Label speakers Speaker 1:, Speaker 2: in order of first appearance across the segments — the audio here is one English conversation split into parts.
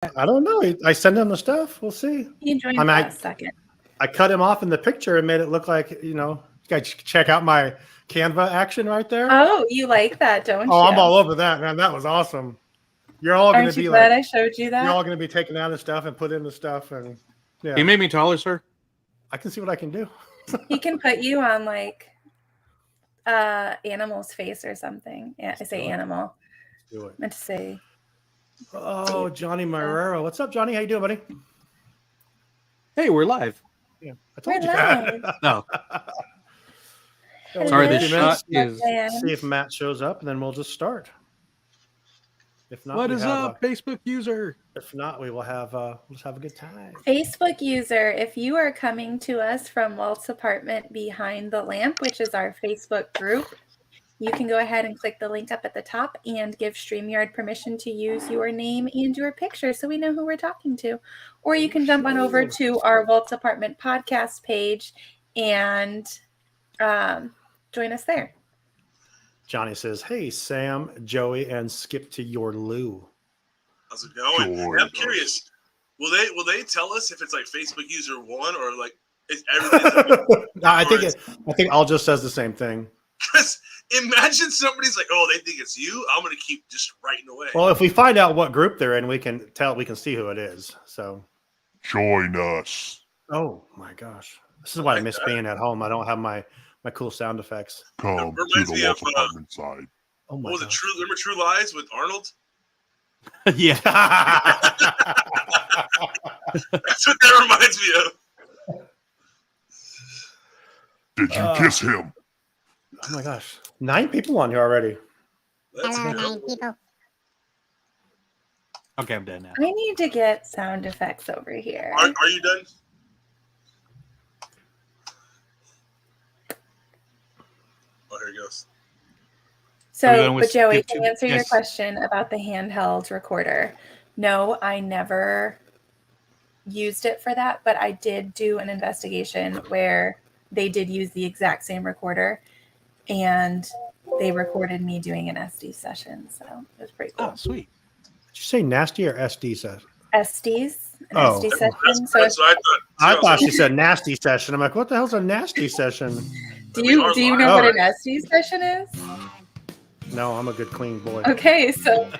Speaker 1: I don't know. I send him the stuff. We'll see.
Speaker 2: He joined for a second.
Speaker 1: I cut him off in the picture and made it look like, you guys check out my Canva action right there.
Speaker 2: Oh, you like that, don't you?
Speaker 1: Oh, I'm all over that, man. That was awesome. You're all going to be
Speaker 2: glad I showed you that?
Speaker 1: You're all going to be taking out the stuff and put in the stuff. And yeah.
Speaker 3: He made me taller, sir.
Speaker 1: I can see what I can do.
Speaker 2: He can put you on like animal's face or something. Yeah, I say animal.
Speaker 1: Do it.
Speaker 2: I meant to say.
Speaker 1: Oh, Johnny Marrero. What's up, Johnny? How you doing, buddy?
Speaker 3: Hey, we're live.
Speaker 1: Yeah, I told you that.
Speaker 3: No. Sorry, this shot is.
Speaker 1: See if Matt shows up, and then we'll just start. If not,
Speaker 3: what is up, Facebook user?
Speaker 1: If not, we will have we'll just have a good time.
Speaker 2: Facebook user, if you are coming to us from Walt's apartment behind the lamp, which is our Facebook group, you can go ahead and click the link up at the top and give StreamYard permission to use your name and your picture so we know who we're talking to. Or you can jump on over to our Walt's Apartment podcast page and join us there.
Speaker 1: Johnny says, "Hey, Sam, Joey, and Skip to your Lou."
Speaker 4: How's it going? Hey, I'm curious. Will they tell us if it's like Facebook user 1 or like is everything?
Speaker 1: No, I think all just says the same thing.
Speaker 4: Because imagine somebody's like, "Oh, they think it's you." I'm gonna keep just writing away.
Speaker 1: Well, if we find out what group they're in, we can see who it is. So
Speaker 5: join us.
Speaker 1: Oh my gosh, this is why I miss being at home. I don't have my cool sound effects.
Speaker 5: Come to the Walt apartment side.
Speaker 1: Oh my!
Speaker 4: What was it? Remember True Lies with Arnold?
Speaker 1: Yeah.
Speaker 4: That's what that reminds me of.
Speaker 5: Did you kiss him?
Speaker 1: Oh my gosh. 9 people on here already.
Speaker 6: Hello, 9 people.
Speaker 3: Okay, I'm done now.
Speaker 2: I need to get sound effects over here.
Speaker 4: Are you done? Oh, here it goes.
Speaker 2: So, but Joey, to answer your question about the handheld recorder, no, I never used it for that, but I did do an investigation where they did use the exact same recorder, and they recorded me doing an SD session, so it was pretty cool.
Speaker 3: Oh, sweet.
Speaker 1: Did you say nasty or SD session?
Speaker 2: SDs, SD session.
Speaker 4: That's what
Speaker 1: I thought she said nasty session. I'm like, what the hell's a nasty session?
Speaker 2: Do you know what an SD session is?
Speaker 1: No, I'm a good clean boy.
Speaker 2: Okay, so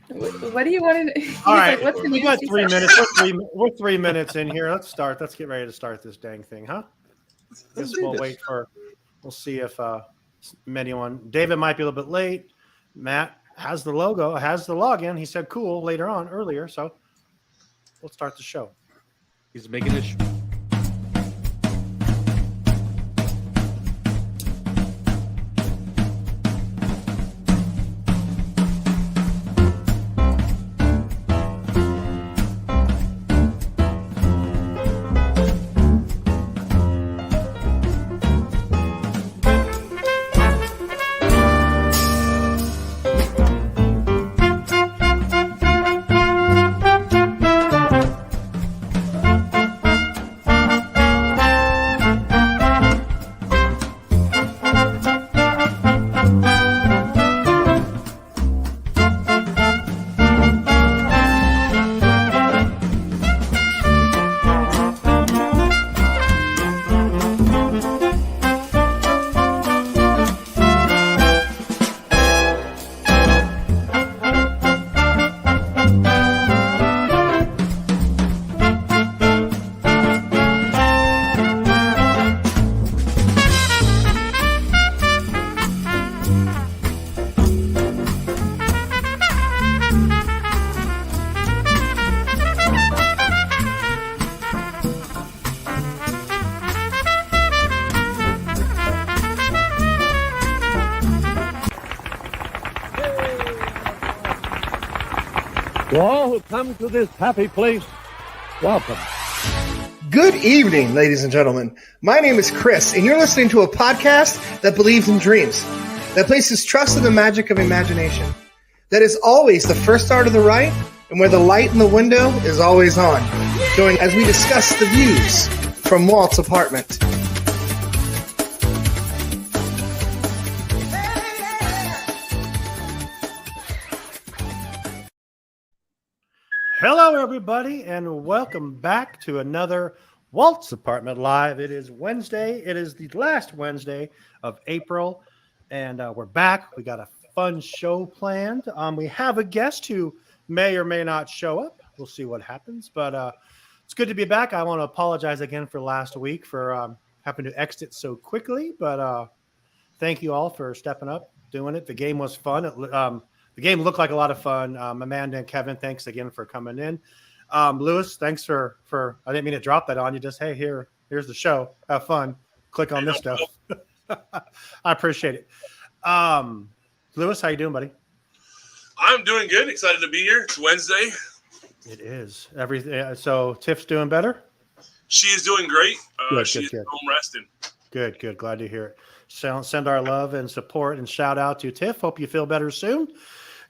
Speaker 2: what do you want to?
Speaker 1: All right, we got 3 minutes. We're 3 minutes in here. Let's start. Let's get ready to start this dang thing, huh? We'll see if anyone. David might be a little bit late. Matt has the logo, has the login. He said cool earlier. So let's start the show.
Speaker 3: He's making it.
Speaker 7: To all who come to this happy place, welcome.
Speaker 8: Good evening, ladies and gentlemen. My name is Chris, and you're listening to a podcast that believes in dreams, that places trust in the magic of imagination, that is always the first star to the right, and where the light in the window is always on. Join as we discuss the views from Walt's apartment.
Speaker 1: Hello, everybody, and welcome back to another Walt's Apartment Live. It is Wednesday. It is the last Wednesday of April, and we're back. We got a fun show planned. We have a guest who may or may not show up. We'll see what happens, but it's good to be back. I want to apologize again for last week for having to exit so quickly, but thank you all for stepping up, doing it. The game was fun. The game looked like a lot of fun. Amanda and Kevin, thanks again for coming in. Lewis, thanks for I didn't mean to drop that on you. Just, hey, here's the show. Have fun. Click on this stuff. I appreciate it. Lewis, how you doing, buddy?
Speaker 4: I'm doing good. Excited to be here. It's Wednesday.
Speaker 1: It is. Everything. So Tiff's doing better?
Speaker 4: She is doing great.
Speaker 1: Good,
Speaker 4: She's
Speaker 1: good.
Speaker 4: home resting.
Speaker 1: Good. Glad to hear it. Send our love and support and shout out to Tiff. Hope you feel better soon.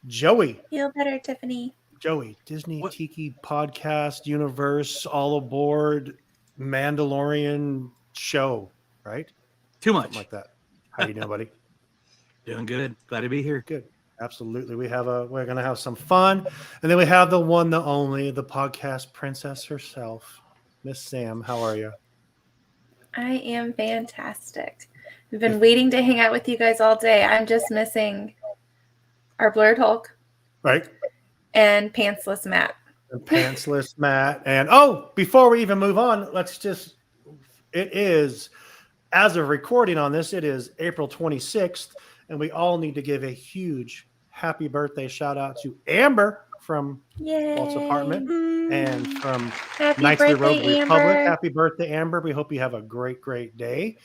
Speaker 1: Joey.
Speaker 2: Feel better, Tiffany.
Speaker 1: Joey, Disney Tiki Podcast Universe, all aboard Mandalorian show, right?
Speaker 3: Too much.
Speaker 1: Something like that. How you doing, buddy?
Speaker 3: Doing good. Glad to be here.
Speaker 1: Good. Absolutely. We're gonna have some fun. And then we have the one, the only, the podcast princess herself, Miss Sam. How are you?
Speaker 2: I am fantastic. We've been waiting to hang out with you guys all day. I'm just missing our Blurred Hulk.
Speaker 1: Right.
Speaker 2: And Pantsless Matt.
Speaker 1: And Pantsless Matt. And before we even move on, it is, as of recording on this, it is April 26th, and we all need to give a huge happy birthday shout out to Amber from Walt's Apartment and from Knights of the Rogue Republic. Happy birthday, Amber. We hope you have a great day.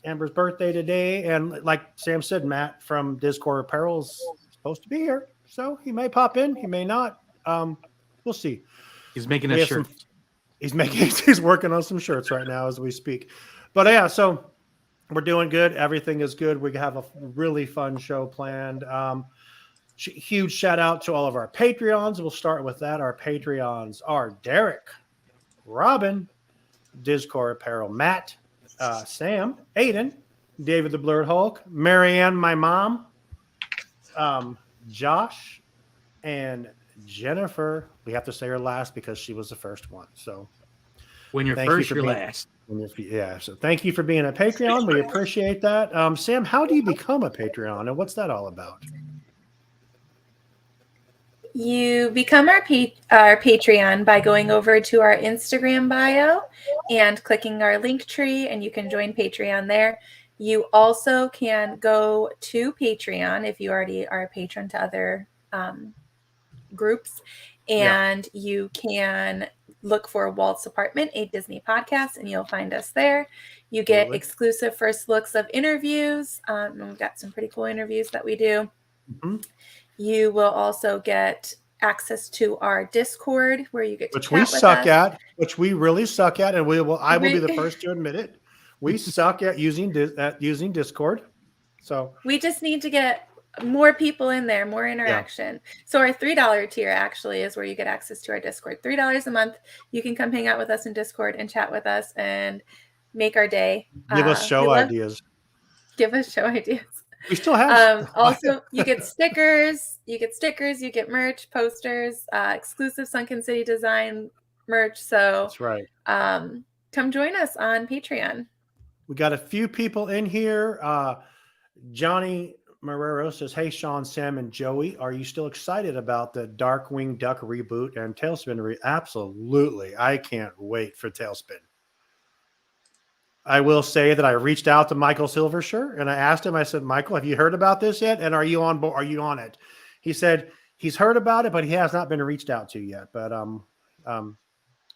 Speaker 1: Amber's birthday today, and like Sam said, Matt from Discord Apparel is supposed to be here, so he may pop in, he may not. We'll see.
Speaker 3: He's making a shirt.
Speaker 1: He's working on some shirts right now as we speak. But yeah, so we're doing good. Everything is good. We have a really fun show planned. Huge shout out to all of our Patreons. We'll start with that. Our Patreons are Derek, Robin, Discord Apparel, Matt, Sam, Aiden, David the Blurred Hulk, Marianne, my mom, Josh, and Jennifer. We have to say her last because she was the first one. So
Speaker 3: when you're first, you're last.
Speaker 1: So thank you for being a Patreon. We appreciate that. Sam, how do you become a Patreon, and what's that all about?
Speaker 2: You become our Patreon by going over to our Instagram bio and clicking our link tree, and you can join Patreon there. You also can go to Patreon if you already are a patron to other groups, and you can look for Walt's Apartment, a Disney podcast, and you'll find us there. You get exclusive first looks of interviews. And we've got some pretty cool interviews that we do.
Speaker 1: Mm-hmm.
Speaker 2: You will also get access to our Discord where you get to
Speaker 1: which we suck at, which we really suck at, and I will be the first to admit it. We suck at using Discord. So
Speaker 2: we just need to get more people in there, more interaction. Yeah. So our $3 tier actually is where you get access to our Discord. $3 a month. You can come hang out with us in Discord and chat with us and make our day.
Speaker 1: Give us show ideas.
Speaker 2: Give us show ideas.
Speaker 1: We still have.
Speaker 2: Also, you get stickers. You get merch, posters, exclusive Sunken City Design merch. So
Speaker 1: that's right.
Speaker 2: Come join us on Patreon.
Speaker 1: We got a few people in here. Johnny Marrero says, "Hey, Sean, Sam, and Joey, are you still excited about the Darkwing Duck reboot and Tailspin Absolutely. I can't wait for Tailspin. I will say that I reached out to Michael Silversher and I asked him, I said, Michael, have you heard about this yet? And are you on board? Are you on it? He said he's heard about it, but he has not been reached out to yet. But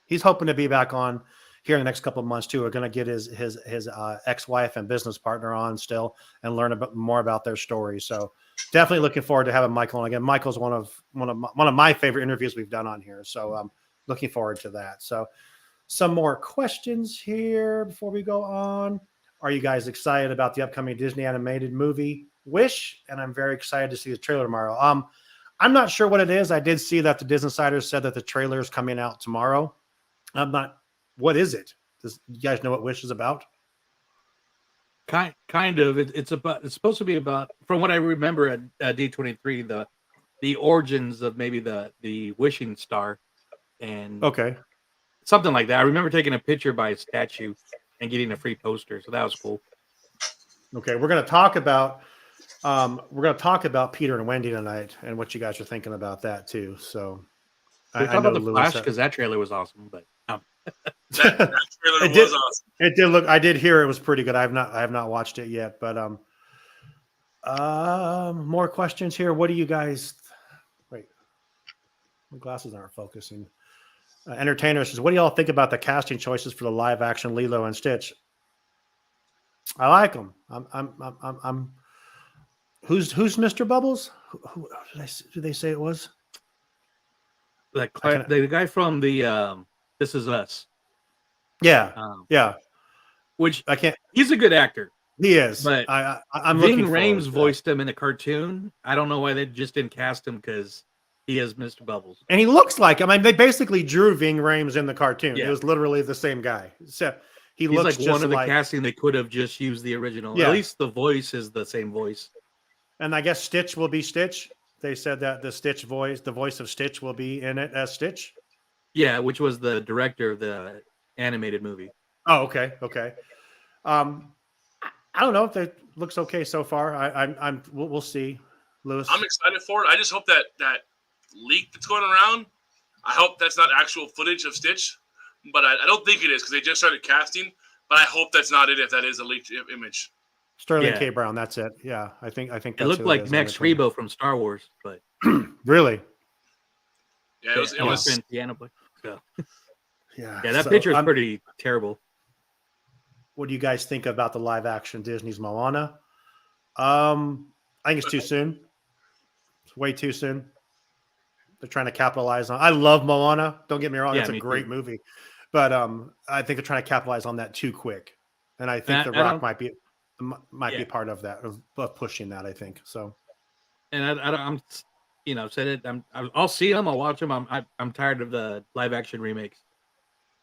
Speaker 1: he's hoping to be back on here in the next couple of months too. We're going to get his ex-wife and business partner on still and learn more about their story. So definitely looking forward to having Michael on again. Michael's one of my favorite interviews we've done on here. So I'm looking forward to that. So some more questions here before we go on. Are you guys excited about the upcoming Disney animated movie Wish? And I'm very excited to see the trailer tomorrow. I'm not sure what it is. I did see that the Disney Insider said that the trailer is coming out tomorrow. What is it? You guys know what Wish is about?
Speaker 3: Kind of. It's supposed to be about, from what I remember at D23, the origins of maybe the wishing star, and
Speaker 1: Okay.
Speaker 3: something like that. I remember taking a picture by a statue and getting a free poster, so that was cool.
Speaker 1: Okay, we're going to talk about Peter and Wendy tonight, and what you guys are thinking about that too. So,
Speaker 3: We talk about the Flash because that trailer was awesome, but
Speaker 4: that trailer
Speaker 1: it
Speaker 4: was
Speaker 1: did,
Speaker 4: awesome.
Speaker 1: It did look. I did hear it was pretty good. I have not watched it yet, but more questions here. What do you guys? Wait, my glasses aren't focusing. Entertainer says, "What do y'all think about the casting choices for the live action Lilo and Stitch?" I like them. I'm. Who's Mr. Bubbles? Who did they say it was?
Speaker 3: the guy from the This Is Us.
Speaker 1: Yeah, yeah.
Speaker 3: Which
Speaker 1: I can't.
Speaker 3: He's a good actor.
Speaker 1: He is.
Speaker 3: But
Speaker 1: I'm
Speaker 3: Ving
Speaker 1: looking.
Speaker 3: Rhames voiced him in a cartoon. I don't know why they just didn't cast him because he is Mr. Bubbles.
Speaker 1: And he looks like him. I mean, they basically drew Ving Rhames in the cartoon.
Speaker 3: Yeah.
Speaker 1: It was literally the same guy. So he's looks
Speaker 3: like
Speaker 1: just
Speaker 3: one of the
Speaker 1: like
Speaker 3: casting. They could have just used the original.
Speaker 1: Yeah.
Speaker 3: At least the voice is the same voice.
Speaker 1: And I guess Stitch will be Stitch. They said that the Stitch voice, the voice of Stitch, will be in it as Stitch.
Speaker 3: Yeah, which was the director of the animated movie.
Speaker 1: Oh, okay, okay. I don't know if it looks okay so far. We'll see. Lewis,
Speaker 4: I'm excited for it. I just hope that leak that's going around, I hope that's not actual footage of Stitch, but I don't think it is because they just started casting. But I hope that's not it. If that is a leaked image,
Speaker 1: Sterling K. Brown. That's it. Yeah, I think that's
Speaker 3: it looked like Max Rebo from Star Wars, but
Speaker 1: really,
Speaker 4: yeah, it was
Speaker 3: piano player. So.
Speaker 1: Yeah,
Speaker 3: that picture is pretty terrible.
Speaker 1: What do you guys think about the live action Disney's Moana? I think it's too soon. It's way too soon. They're trying to capitalize on. I love Moana. Don't get me wrong; it's a great movie, but I think they're trying to capitalize on that too quick. And I think The Rock might be part of that of pushing that. I think so. And
Speaker 3: I'm said it. I'll see them. I'll watch them. I'm tired of the live action remakes.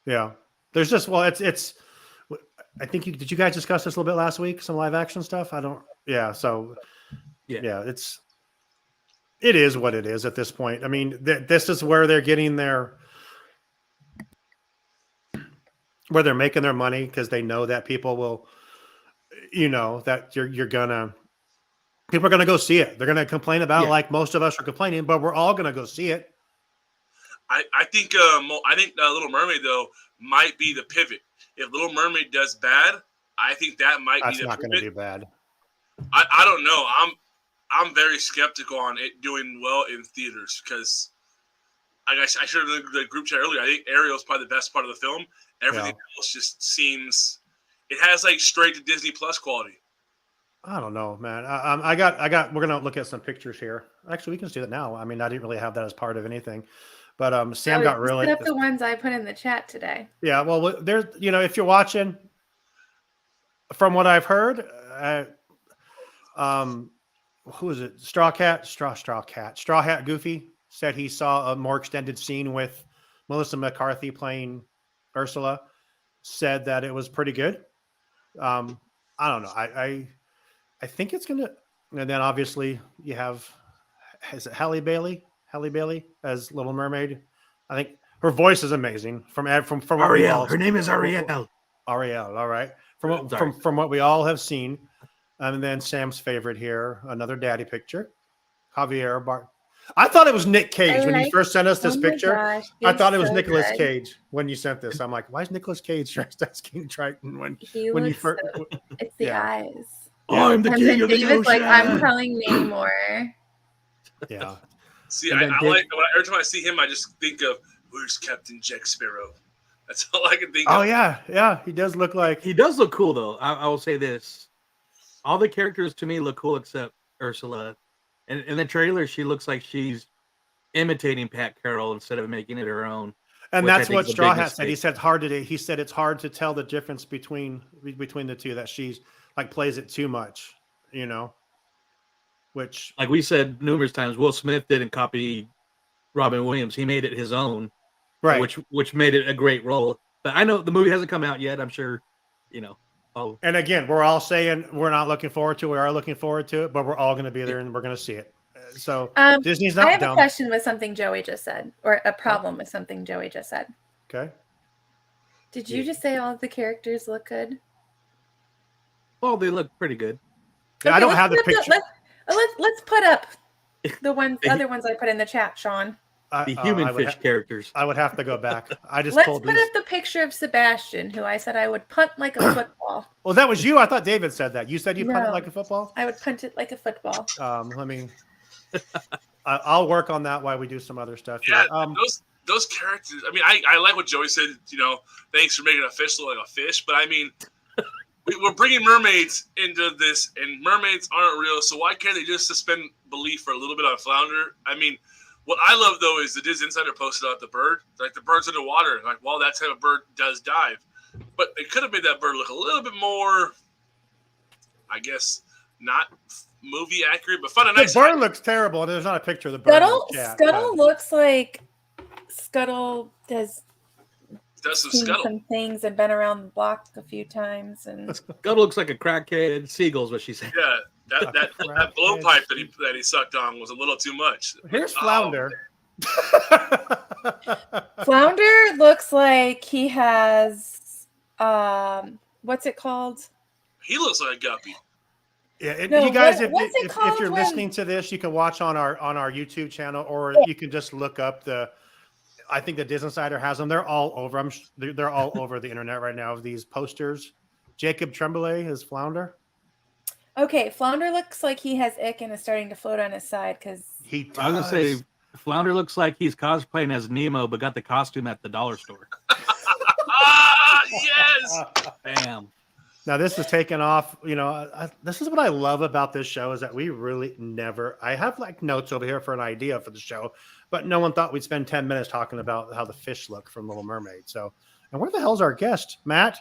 Speaker 1: Yeah, there's just it's. I think did you guys discuss this a little bit last week? Some live action stuff. I don't. Yeah. So. Yeah. It is what it is at this point. I mean, this is where they're getting where they're making their money because they know that people will, that people are gonna go see it. They're gonna complain about like most of us are complaining, but we're all gonna go see it.
Speaker 4: I think Little Mermaid though might be the pivot. If Little Mermaid does bad, I think that might be the pivot. That's not going to do bad. I don't know. I'm very skeptical on it doing well in theaters because I shared in the group chat earlier. I think Ariel's probably the best part of the film. Everything else just seems it has like straight to Disney Plus quality.
Speaker 1: I don't know, man. I got. We're gonna look at some pictures here. Actually, we can do that now. I mean, I didn't really have that as part of anything. But Sam got really.
Speaker 2: Put up the ones I put in the chat today.
Speaker 1: Yeah, well, there's if you're watching, from what I've heard, who is it? Straw Hat Goofy said he saw a more extended scene with Melissa McCarthy playing Ursula. Said that it was pretty good. I don't know. I think it's gonna. And then obviously you have, is it Halle Bailey? Halle Bailey as Little Mermaid. I think her voice is amazing. From
Speaker 3: Ariel. Her name is Ariel.
Speaker 1: Ariel. All right. From what we all have seen, and then Sam's favorite here, another daddy picture, Javier Bart. I thought it was Nick Cage when you first sent us this picture.
Speaker 2: Gosh,
Speaker 1: I thought it was Nicolas Cage when you sent this. I'm like, why is Nicolas Cage dressed as King Triton when you first?
Speaker 2: It's the eyes.
Speaker 3: Oh, I'm the king of the ocean.
Speaker 2: Like, I'm telling Namor.
Speaker 1: Yeah.
Speaker 4: See, I like every time I see him, I just think of where's Captain Jack Sparrow. That's all I can think of.
Speaker 1: Oh yeah, he does look like
Speaker 3: he does look cool though. I will say this: all the characters to me look cool except Ursula. And in the trailer, she looks like she's imitating Pat Carroll instead of making it her own.
Speaker 1: And that's what Straw Hat said. He said it's hard to tell the difference between the two. That she's like plays it too much, Which,
Speaker 3: like we said numerous times, Will Smith didn't copy Robin Williams. He made it his own,
Speaker 1: right?
Speaker 3: Which made it a great role. But I know the movie hasn't come out yet. I'm sure,
Speaker 1: And again, we're all saying we're not looking forward to it. We are looking forward to it, but we're all going to be there and we're going to see it. So Disney's
Speaker 2: I
Speaker 1: not
Speaker 2: have a
Speaker 1: dumb.
Speaker 2: question with something Joey just said, or a problem with something Joey just said.
Speaker 1: Okay.
Speaker 2: Did you just say all of the characters look good?
Speaker 3: Well, they look pretty good.
Speaker 1: Yeah, I don't have the picture.
Speaker 2: Let's put up the other ones I put in the chat, Sean.
Speaker 3: The human fish characters.
Speaker 1: I would have to go back. I just
Speaker 2: Let's
Speaker 1: pulled
Speaker 2: put
Speaker 1: these.
Speaker 2: up the picture of Sebastian, who I said I would punt like a football.
Speaker 1: Well, that was you. I thought David said that. You said you punt it
Speaker 2: No.
Speaker 1: like a football?
Speaker 2: I would punt it like a football.
Speaker 1: Let me. I'll work on that while we do some other stuff.
Speaker 4: Yeah,
Speaker 1: Here.
Speaker 4: those characters. I mean, I like what Joey said. Thanks for making a fish look like a fish. But I mean, we're bringing mermaids into this, and mermaids aren't real. So why can't they just suspend belief for a little bit on Flounder? I mean, what I love though is the Disney Insider posted out the bird. Like the bird's underwater. Like, well, that type of bird does dive, but they could have made that bird look a little bit more, I guess, not movie accurate, but fun and nice.
Speaker 1: The bird looks terrible, and there's not a picture of the bird.
Speaker 2: Scuttle looks like Scuttle has
Speaker 4: some
Speaker 2: seen
Speaker 4: Scuttle.
Speaker 2: some things and been around the block a few times. And
Speaker 3: Scuttle looks like a crackhead seagull is what she said.
Speaker 4: Yeah, that blowpipe that he sucked on was a little too much.
Speaker 1: Here's Flounder.
Speaker 2: Flounder looks like he has what's it called?
Speaker 4: He looks like a guppy.
Speaker 1: Yeah,
Speaker 2: No,
Speaker 1: you guys,
Speaker 2: what's it
Speaker 1: if
Speaker 2: called
Speaker 1: you're
Speaker 2: when-
Speaker 1: listening to this, you can watch on our YouTube channel, or you can just look up I think the Disney Insider has them. They're all over. They're all over the internet right now. Of these posters, Jacob Tremblay is Flounder.
Speaker 2: Okay, Flounder looks like he has ick and is starting to float on his side because
Speaker 1: He does.
Speaker 3: I was gonna say Flounder looks like he's cosplaying as Nemo, but got the costume at the dollar store.
Speaker 4: Yes.
Speaker 3: Bam.
Speaker 1: Now this is taken off. This is what I love about this show is that we really never. I have like notes over here for an idea for the show, but no one thought we'd spend 10 minutes talking about how the fish look from Little Mermaid. So, and where the hell's our guest, Matt?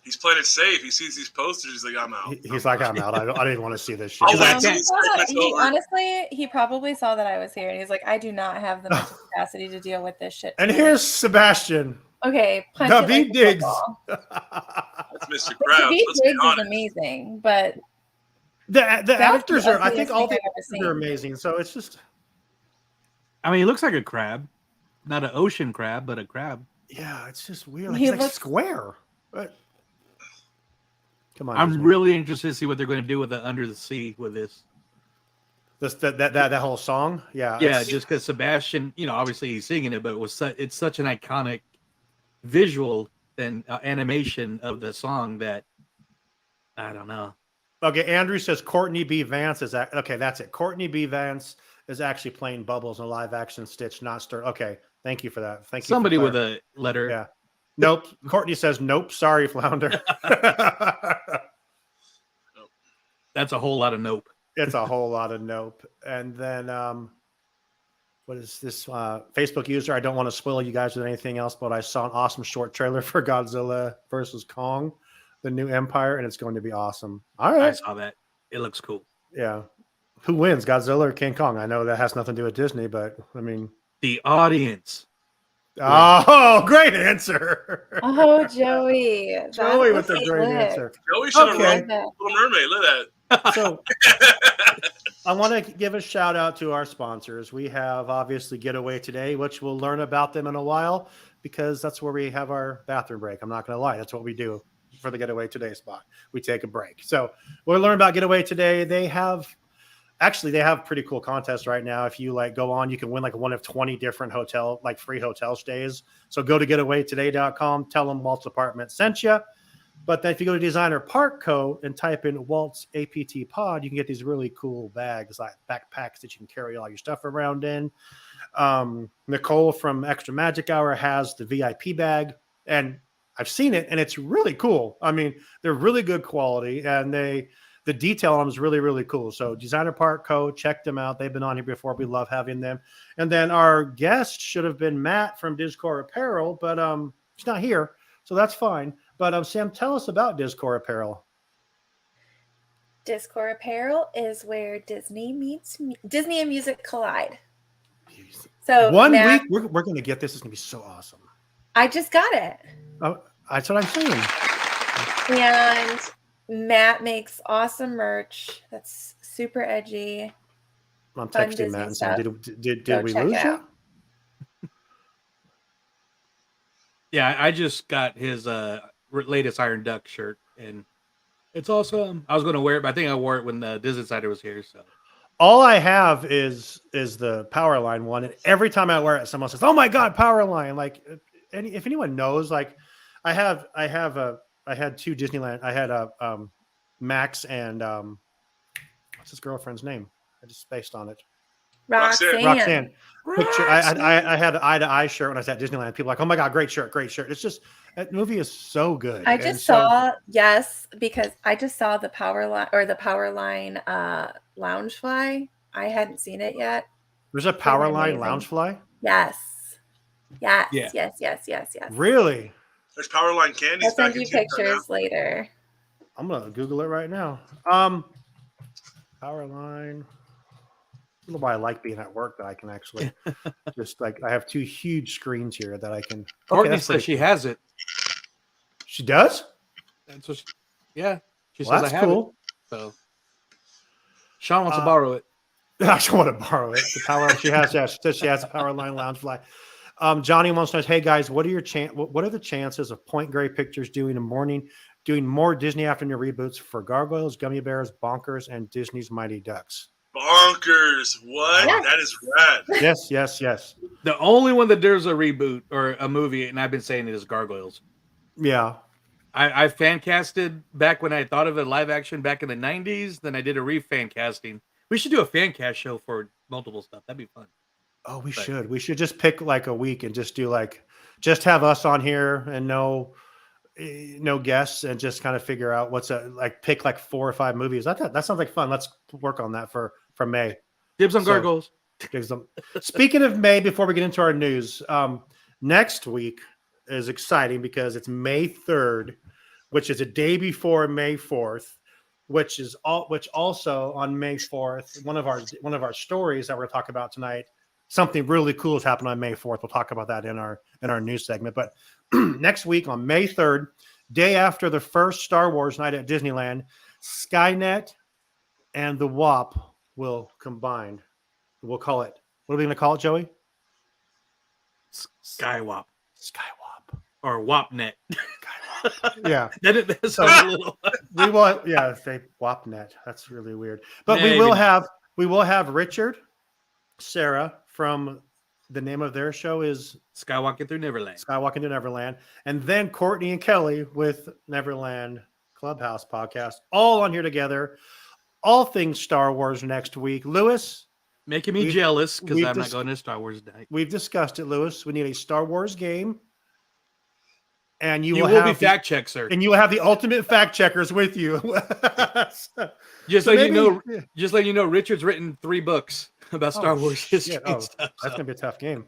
Speaker 4: He's playing it safe. He sees these posters. He's like, I'm out.
Speaker 1: He's like, I'm out. I didn't want to see this shit.
Speaker 4: I'll wait till this segment's over.
Speaker 2: honestly, he probably saw that I was here and he's like, I do not have the mental capacity to deal with this shit.
Speaker 1: And
Speaker 2: tonight."
Speaker 1: here's Sebastian.
Speaker 2: Okay, punch
Speaker 1: Now
Speaker 2: it
Speaker 1: be
Speaker 2: like a
Speaker 1: Diggs.
Speaker 2: football.
Speaker 4: That's Mr.
Speaker 2: David
Speaker 4: Krabs. Let's be
Speaker 2: Diggs is
Speaker 4: honest.
Speaker 2: amazing, but
Speaker 1: The
Speaker 2: That was
Speaker 1: actors
Speaker 2: the
Speaker 1: are. I think
Speaker 2: ugliest
Speaker 1: all
Speaker 2: thing
Speaker 1: the
Speaker 2: I've ever
Speaker 1: actors
Speaker 2: seen.
Speaker 1: are amazing. So it's just.
Speaker 3: I mean, he looks like a crab, not an ocean crab, but a crab.
Speaker 1: Yeah, it's just weird. Like,
Speaker 2: He
Speaker 1: he's like
Speaker 2: looks-
Speaker 1: square. But come on,
Speaker 3: I'm
Speaker 1: Disney.
Speaker 3: really interested to see what they're going to do with the Under the Sea with this.
Speaker 1: That whole song. Yeah.
Speaker 3: Yeah,
Speaker 1: it's-
Speaker 3: just because Sebastian, obviously he's singing it, but it's such an iconic visual and animation of the song that I don't know.
Speaker 1: Okay, Andrew says Courtney B. Vance is okay. That's it. Courtney B. Vance is actually playing Bubbles in a live action Stitch, not Stir. Okay, thank you for that. Thank you.
Speaker 3: Somebody
Speaker 1: for
Speaker 3: with a letter.
Speaker 1: Yeah. Nope. Courtney says nope. Sorry, Flounder.
Speaker 3: That's a whole lot of nope.
Speaker 1: It's a whole lot of nope. And then what is this Facebook user? I don't want to spoil you guys with anything else, but I saw an awesome short trailer for Godzilla versus Kong, the new Empire, and it's going to be awesome. All
Speaker 3: I
Speaker 1: right.
Speaker 3: saw that. It looks cool.
Speaker 1: Yeah. Who wins, Godzilla or King Kong? I know that has nothing to do with Disney, but I mean.
Speaker 3: The audience.
Speaker 1: Oh, great answer.
Speaker 2: oh, Joey. that
Speaker 1: Joey with
Speaker 2: was
Speaker 1: the great
Speaker 2: slick.
Speaker 1: answer.
Speaker 4: Joey should have
Speaker 1: Okay.
Speaker 4: wrote Little Mermaid. Look at
Speaker 1: So
Speaker 4: that.
Speaker 1: I want to give a shout out to our sponsors. We have obviously Getaway Today, which we'll learn about them in a while because that's where we have our bathroom break. I'm not going to lie. That's what we do for the Getaway Today spot. We take a break. So we'll learn about Getaway Today. They have pretty cool contests right now. If you go on, you can win one of 20 different free hotel stays. So go to getawaytoday.com, tell them Walt's Apartment sent you. But then if you go to Designer Park Co. and type in Walt's APT Pod, you can get these really cool bags, like backpacks that you can carry all your stuff around in. Nicole from Extra Magic Hour has the VIP bag, and I've seen it, and it's really cool. I mean, they're really good quality, and the detail on them is really, really cool. So Designer Park Co., check them out. They've been on here before. We love having them. And then our guest should have been Matt from Discord Apparel, but he's not here, so that's fine. But Sam, tell us about Discord Apparel.
Speaker 2: Discord Apparel is where Disney and music collide. So
Speaker 1: One
Speaker 2: Matt,
Speaker 1: week, we're going to get this. It's going to be so awesome.
Speaker 2: I just got it.
Speaker 1: Oh, that's what I'm saying.
Speaker 2: And Matt makes awesome merch that's super edgy.
Speaker 1: I'm
Speaker 2: Fun
Speaker 1: texting
Speaker 2: Disney
Speaker 1: Matt and saying,
Speaker 2: stuff.
Speaker 1: did
Speaker 2: Go
Speaker 1: we
Speaker 2: check
Speaker 1: lose
Speaker 2: it
Speaker 1: you?
Speaker 2: out.
Speaker 3: Yeah, I just got his latest Iron Duck shirt, and it's awesome. I was going to wear it, but I think I wore it when the Disney Insider was here. So
Speaker 1: All I have is the Powerline one, and every time I wear it, someone says, "Oh my God, Powerline!" Like, if anyone knows, like, I had two Disneyland. I had a Max and what's his girlfriend's name? I just spaced on it. Roxanne. Picture. I had an eye to eye shirt when I was at Disneyland. People were like, "Oh my God, great shirt, great shirt!" It's just that movie is so good.
Speaker 2: I just saw because I just saw the Powerline Loungefly. I hadn't seen it yet.
Speaker 1: There's a Powerline Loungefly.
Speaker 2: Yes.
Speaker 3: Yeah.
Speaker 2: Yes.
Speaker 1: Really?
Speaker 4: There's Powerline candies.
Speaker 2: I'll send you pictures later.
Speaker 1: I'm gonna Google it right now. Powerline. I don't know why I like being at work that I can actually just like I have two huge screens here that I can.
Speaker 3: Courtney says she has it.
Speaker 1: She does?
Speaker 3: That's what she says
Speaker 1: That's
Speaker 3: I have
Speaker 1: cool.
Speaker 3: it. So Sean wants to borrow it.
Speaker 1: I just want to borrow it. The power she has. Yeah, she says she has a Powerline Loungefly. Johnny wants to know, hey guys, what are the chances of Point Grey Pictures doing more Disney Afternoon reboots for Gargoyles, Gummy Bears, Bonkers, and Disney's Mighty Ducks?
Speaker 4: Bonkers! What?
Speaker 2: Yeah.
Speaker 4: That is rad.
Speaker 1: Yes.
Speaker 3: The only one that there's a reboot or a movie, and I've been saying it, is Gargoyles.
Speaker 1: Yeah.
Speaker 3: I fan casted back when I thought of it live action back in the 90s. Then I did a re-fan casting. We should do a fan cast show for multiple stuff. That'd be fun.
Speaker 1: Oh, we should. We should just pick like a week and just do just have us on here and no guests and just kind of figure out pick like 4 or 5 movies. That sounds like fun. Let's work on that for May.
Speaker 3: Dibs on Gargoyles.
Speaker 1: Speaking of May, before we get into our news, next week is exciting because it's May 3rd, which is a day before May 4th, which also on May 4th, one of our stories that we're going to talk about tonight, something really cool has happened on May 4th. We'll talk about that in our news segment. But next week on May 3rd, day after the first Star Wars night at Disneyland, Skynet and the WAP will combine. We'll call it. What are we going to call it, Joey?
Speaker 3: Skywap.
Speaker 1: Skywap.
Speaker 3: Or WAPnet.
Speaker 1: Yeah.
Speaker 3: that sounds a little.
Speaker 1: We will. Yeah, say WAPnet. That's really weird. But
Speaker 3: Maybe
Speaker 1: we will have Richard, Sarah from the name of their show is
Speaker 3: Skywalking Through Neverland.
Speaker 1: Skywalking Through Neverland, and then Courtney and Kelly with Neverland Clubhouse podcast, all on here together. All things Star Wars next week. Lewis,
Speaker 3: making me jealous because I'm not going to Star Wars night.
Speaker 1: We've discussed it, Lewis. We need a Star Wars game. And you
Speaker 3: will be fact checked, sir.
Speaker 1: And you will have the ultimate fact checkers with you.
Speaker 3: Just let you know, Richard's written 3 books about Star Wars history.
Speaker 1: That's going to be a tough game.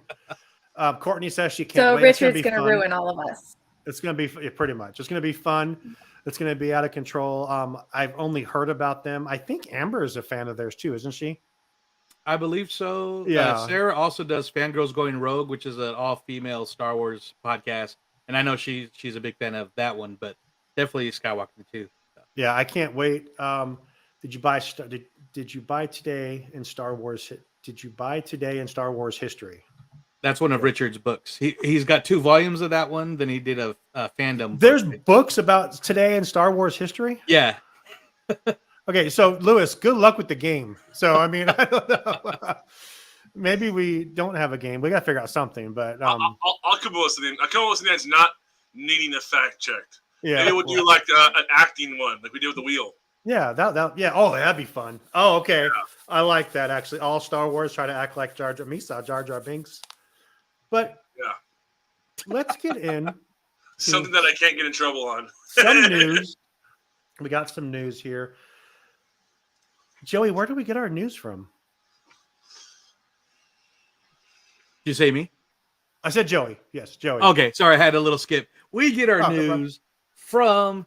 Speaker 1: Courtney says she can't wait.
Speaker 2: So Richard's going to ruin all of us.
Speaker 1: It's going to be pretty much. It's going to be fun. It's going to be out of control. I've only heard about them. I think Amber is a fan of theirs too, isn't she?
Speaker 3: I believe so.
Speaker 1: Yeah.
Speaker 3: Sarah also does Fangirls Going Rogue, which is an all-female Star Wars podcast. And I know she's a big fan of that one, but definitely Skywalker too. So.
Speaker 1: Yeah, I can't wait. Did you buy today in Star Wars? Did you buy today in Star Wars history?
Speaker 3: That's one of Richard's books. He's got 2 volumes of that one. Then he did a fandom.
Speaker 1: There's books about today in Star Wars history?
Speaker 3: Yeah.
Speaker 1: Okay, so Lewis, good luck with the game. So I mean, I don't know. Maybe we don't have a game. We got to figure out something. But
Speaker 4: I'll come up with something. I'll come up with something that's not needing a fact checked.
Speaker 1: Yeah,
Speaker 4: maybe we'll do like an acting one, like we did with the wheel.
Speaker 1: Yeah, yeah. Oh, that'd be fun. Oh, okay. Yeah. I like that actually. All Star Wars try to act like Jar Jar Binks. But
Speaker 4: yeah,
Speaker 1: let's get in
Speaker 4: something that I can't get in trouble on.
Speaker 1: Some news. We got some news here. Joey, where do we get our news from?
Speaker 3: Did you say me?
Speaker 1: I said Joey. Yes, Joey.
Speaker 3: Okay, sorry, I had a little skip. We get our news from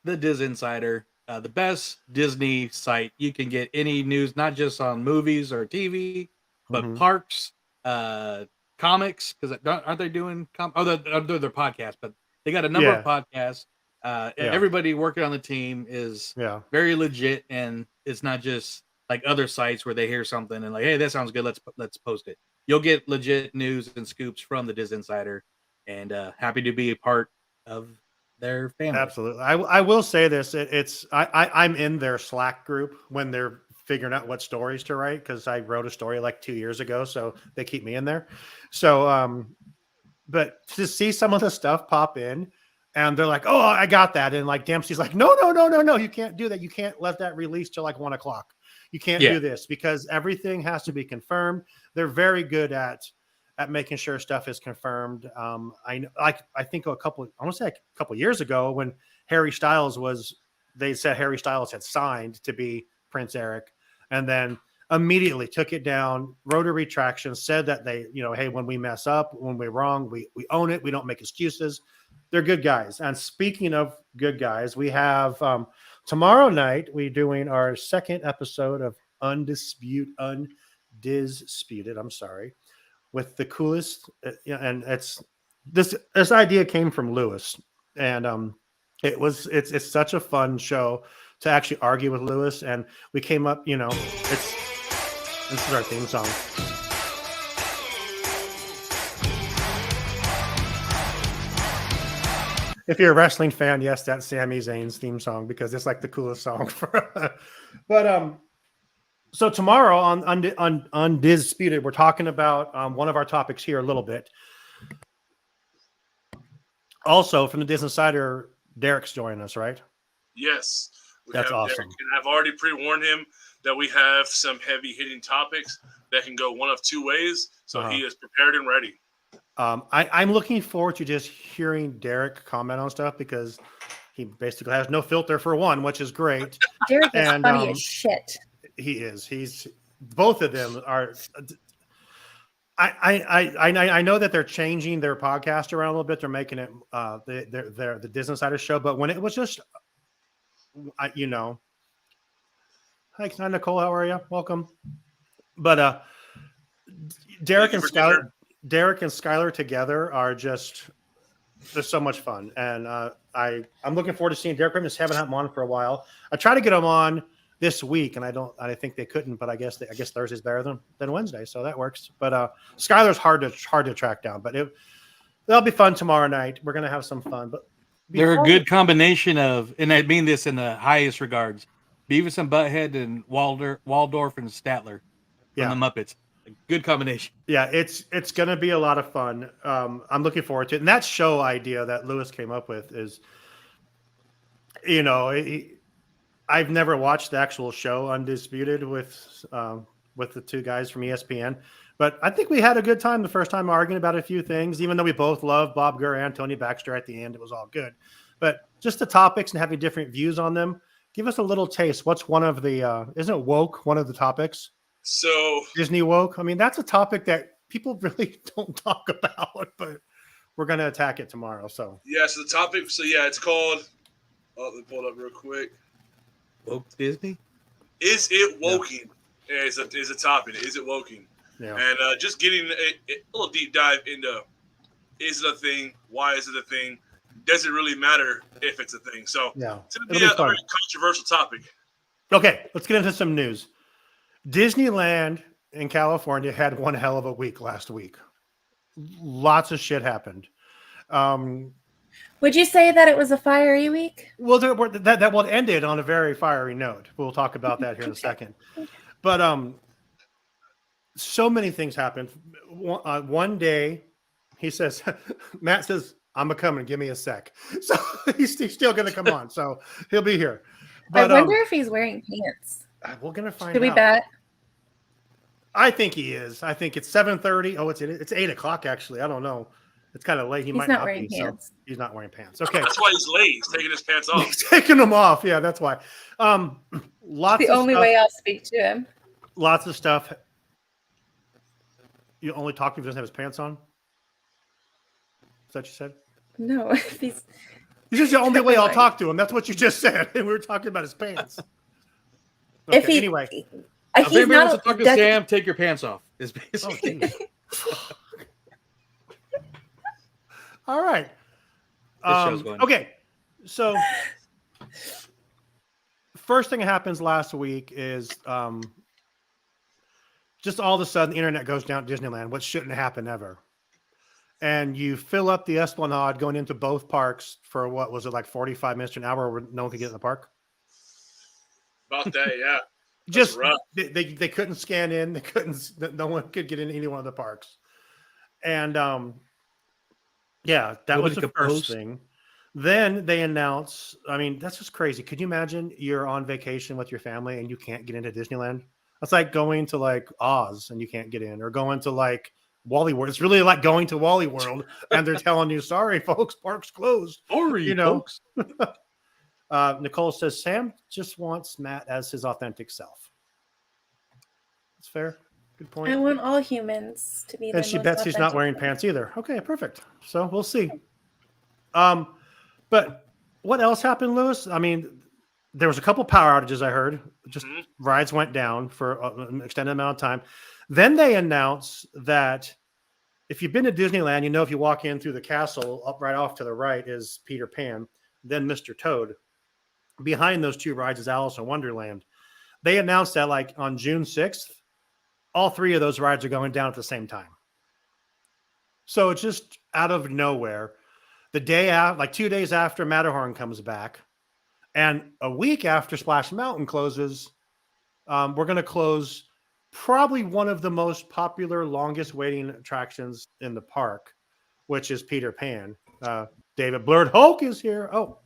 Speaker 3: the Diz Insider, the best Disney site. You can get any news, not just on movies or TV, but parks, comics. Because aren't they doing? They're their podcast, but they got a number of podcasts. Everybody working on the team is very legit, and it's not just like other sites where they hear something and like, hey, that sounds good. Let's post it. You'll get legit news and scoops from the Diz Insider, and happy to be a part of their family.
Speaker 1: Absolutely. I will say this. I'm in their Slack group when they're figuring out what stories to write, because I wrote a story like 2 years ago, so they keep me in there. So but to see some of the stuff pop in and they're like, oh, I got that. And like Dempsey's like, no, you can't do that. You can't let that release till like 1 o'clock. You can't do this because everything has to be confirmed. They're very good at making sure stuff is confirmed. I think I want to say a couple years ago when Harry Styles they said Harry Styles had signed to be Prince Eric, and then immediately took it down, wrote a retraction, said that they, hey, when we mess up, when we're wrong, we own it. We don't make excuses. They're good guys. And speaking of good guys, we have tomorrow night, we're doing our second episode of Undisputed, I'm sorry, with the coolest, and it's this idea came from Lewis, and it's such a fun show to actually argue with Lewis, and we came up, this is our theme song. If you're a wrestling fan, yes, that's Sami Zayn's theme song because it's like the coolest song for. But so tomorrow on Undisputed, we're talking about one of our topics here a little bit. Also from the Diz Insider, Derek's joining us, right?
Speaker 4: Yes,
Speaker 1: that's awesome.
Speaker 4: Derek, and I've already pre-warned him that we have some heavy-hitting topics that can go one of two ways, so he is prepared and ready.
Speaker 1: I'm looking forward to just hearing Derek comment on stuff because he basically has no filter for one, which is great.
Speaker 2: Derek is funny as shit.
Speaker 1: He is. He's both of them are. I know that they're changing their podcast around a little bit. They're making it the Diz Insider show, but when it was just, hi Nicole, how are you? Welcome. But Derek and Skylar together are just, they're so much fun, and I'm looking forward to seeing Derek. I just haven't had him on for a while. I tried to get him on this week, and I think they couldn't, but I guess Thursday's better than Wednesday, so that works. But Skylar's hard to track down, but that'll be fun tomorrow night. We're gonna have some fun. But
Speaker 3: they're a good combination of, and I mean this in the highest regards, Beavis and Butthead and Waldorf and Statler from the Muppets. A good combination. Yeah,
Speaker 1: it's gonna be a lot of fun. I'm looking forward to it. And that show idea that Lewis came up with is, I've never watched the actual show Undisputed with the two guys from ESPN, but I think we had a good time the first time arguing about a few things, even though we both love Bob Gurr and Tony Baxter at the end. It was all good. But just the topics and having different views on them, give us a little taste. What's one of the, isn't woke one of the topics?
Speaker 4: So
Speaker 1: Disney woke. I mean, that's a topic that people really don't talk about, but we're going to attack it tomorrow. So
Speaker 4: so the topic, it's called, let me pull it up real quick.
Speaker 3: Woke Disney?
Speaker 4: Is it woking? Yeah. Is a topic. Is it woking?
Speaker 1: Yeah.
Speaker 4: And just getting a little deep dive into, is it a thing? Why is it a thing? Does it really matter if it's a thing? So it's going to be a very controversial topic.
Speaker 1: Okay, let's get into some news. Disneyland in California had one hell of a week last week. Lots of shit happened.
Speaker 2: Would you say that it was a fiery week?
Speaker 1: Well, that ended on a very fiery note. We'll talk about that here in a second. But so many things happened. One day, he says, Matt says, I'm going to come and give me a sec. So he's still going to come on. So he'll be here. But,
Speaker 2: I wonder if he's wearing pants.
Speaker 1: We're going to find out.
Speaker 2: Should we bet?
Speaker 1: I think he is. I think it's 7:30. Oh, it's 8 o'clock, actually. I don't know. It's kind of late. He's might not wearing pants. So he's not wearing pants. Okay.
Speaker 4: That's why he's late. He's taking his pants off.
Speaker 1: He's taking them off. Yeah, that's why. Lots
Speaker 2: the only way I'll speak to him.
Speaker 1: Lots of stuff. You only talk to him if he doesn't have his pants on? Is that what you said?
Speaker 2: No.
Speaker 1: This is the only way I'll talk to him. That's what you just said. And we were talking about his pants. Okay, anyway.
Speaker 3: If anybody wants to talk to Sam, take your pants off. Is basically.
Speaker 1: All right. Okay. So first thing that happens last week is just all of a sudden the internet goes down at Disneyland, which shouldn't happen ever. And you fill up the Esplanade going into both parks for what was it, like 45 minutes to an hour where no one could get in the park?
Speaker 4: About that, yeah.
Speaker 1: Just
Speaker 4: rough.
Speaker 1: they couldn't scan in. They couldn't. No one could get in any one of the parks. And yeah, that was the first thing. Then they announce. I mean, that's just crazy. Could you imagine you're on vacation with your family and you can't get into Disneyland? That's like going to like Oz and you can't get in, or going to like Wally World. It's really like going to Wally World and they're telling you, "Sorry, folks, park's closed."
Speaker 3: Sorry,
Speaker 1: folks. Nicole says Sam just wants Matt as his authentic self. That's fair. Good point.
Speaker 2: I want all humans to be.
Speaker 1: And she bets he's not wearing pants either. Okay, perfect. So we'll see. But what else happened, Lewis? I mean, there was a couple power outages I heard. Just rides went down for an extended amount of time. Then they announced that if you've been to Disneyland, you know if you walk in through the castle, up right off to the right is Peter Pan, then Mr. Toad. Behind those two rides is Alice in Wonderland. They announced that like on June 6th, all three of those rides are going down at the same time. So it's just out of nowhere. The day out, like 2 days after Matterhorn comes back, and a week after Splash Mountain closes, we're going to close probably one of the most popular, longest waiting attractions in the park, which is Peter Pan. David Blurred Hulk is here. Oh,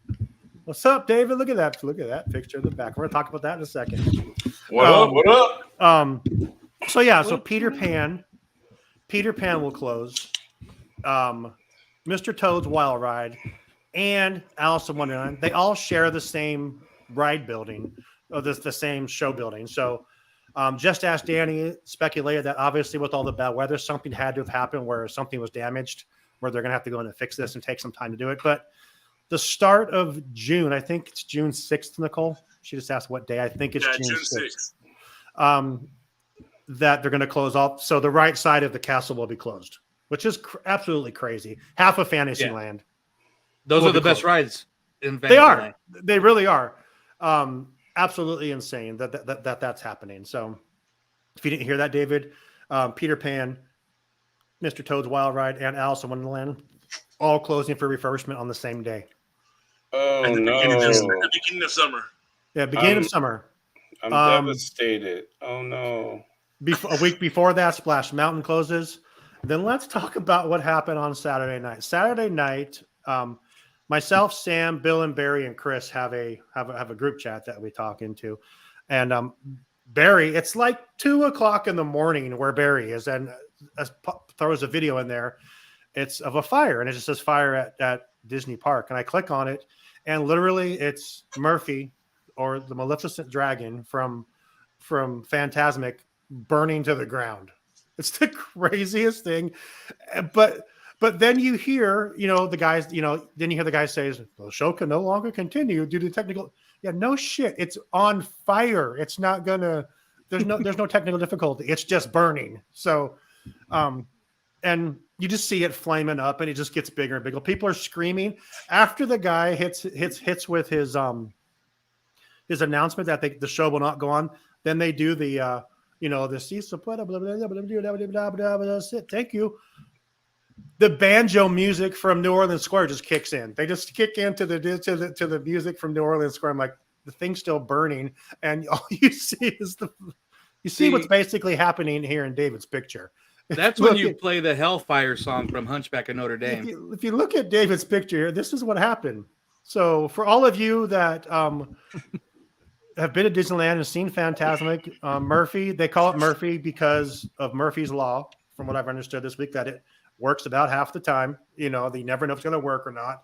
Speaker 1: what's up, David? Look at that. Look at that picture in the back. We're going to talk about that in a second.
Speaker 9: What up? What up?
Speaker 1: So yeah, so Peter Pan will close. Mr. Toad's Wild Ride and Alice in Wonderland, they all share the same ride building, or the same show building. So Just Ask Danny speculated that obviously with all the bad weather, something had to have happened where something was damaged, where they're going to have to go in and fix this and take some time to do it. But the start of June, I think it's June 6th, Nicole. She just asked what day. I think it's June 6th. That they're going to close off. So the right side of the castle will be closed, which is absolutely crazy. Half of Fantasyland.
Speaker 3: Those are the best rides in Fantasyland.
Speaker 1: They are. They really are. Absolutely insane that's happening. So if you didn't hear that, David, Peter Pan, Mr. Toad's Wild Ride, and Alice in Wonderland all closing for refurbishment on the same day.
Speaker 9: Oh,
Speaker 4: at the
Speaker 9: no.
Speaker 4: beginning of summer.
Speaker 1: Yeah, beginning of summer.
Speaker 9: I'm devastated. Oh, no.
Speaker 1: A week before that, Splash Mountain closes. Then let's talk about what happened on Saturday night. Saturday night, myself, Sam, Bill, and Barry and Chris have a group chat that we talk into, and Barry, it's like 2:00 in the morning where Barry is, and throws a video in there. It's of a fire, and it just says fire at Disney Park, and I click on it, and literally it's Murphy, or the Maleficent dragon from Fantasmic, burning to the ground. It's the craziest thing. But then you hear, the guys, then you hear the guy says, the show can no longer continue due to technical. Yeah, no shit. It's on fire. It's not gonna, there's no technical difficulty. It's just burning. So, and you just see it flaming up, and it just gets bigger and bigger. People are screaming after the guy hits with his announcement that the show will not go on. Then they do the thank you. The banjo music from New Orleans Square just kicks in. They just kick into the music from New Orleans Square. I'm like, the thing's still burning, and all you see is what's basically happening here in David's picture.
Speaker 3: That's when you play the Hellfire song from Hunchback of Notre Dame.
Speaker 1: If you look at David's picture here, this is what happened. So for all of you that have been to Disneyland and seen Fantasmic, Murphy, they call it Murphy because of Murphy's Law, from what I've understood this week, that it works about half the time. They never know if it's going to work or not.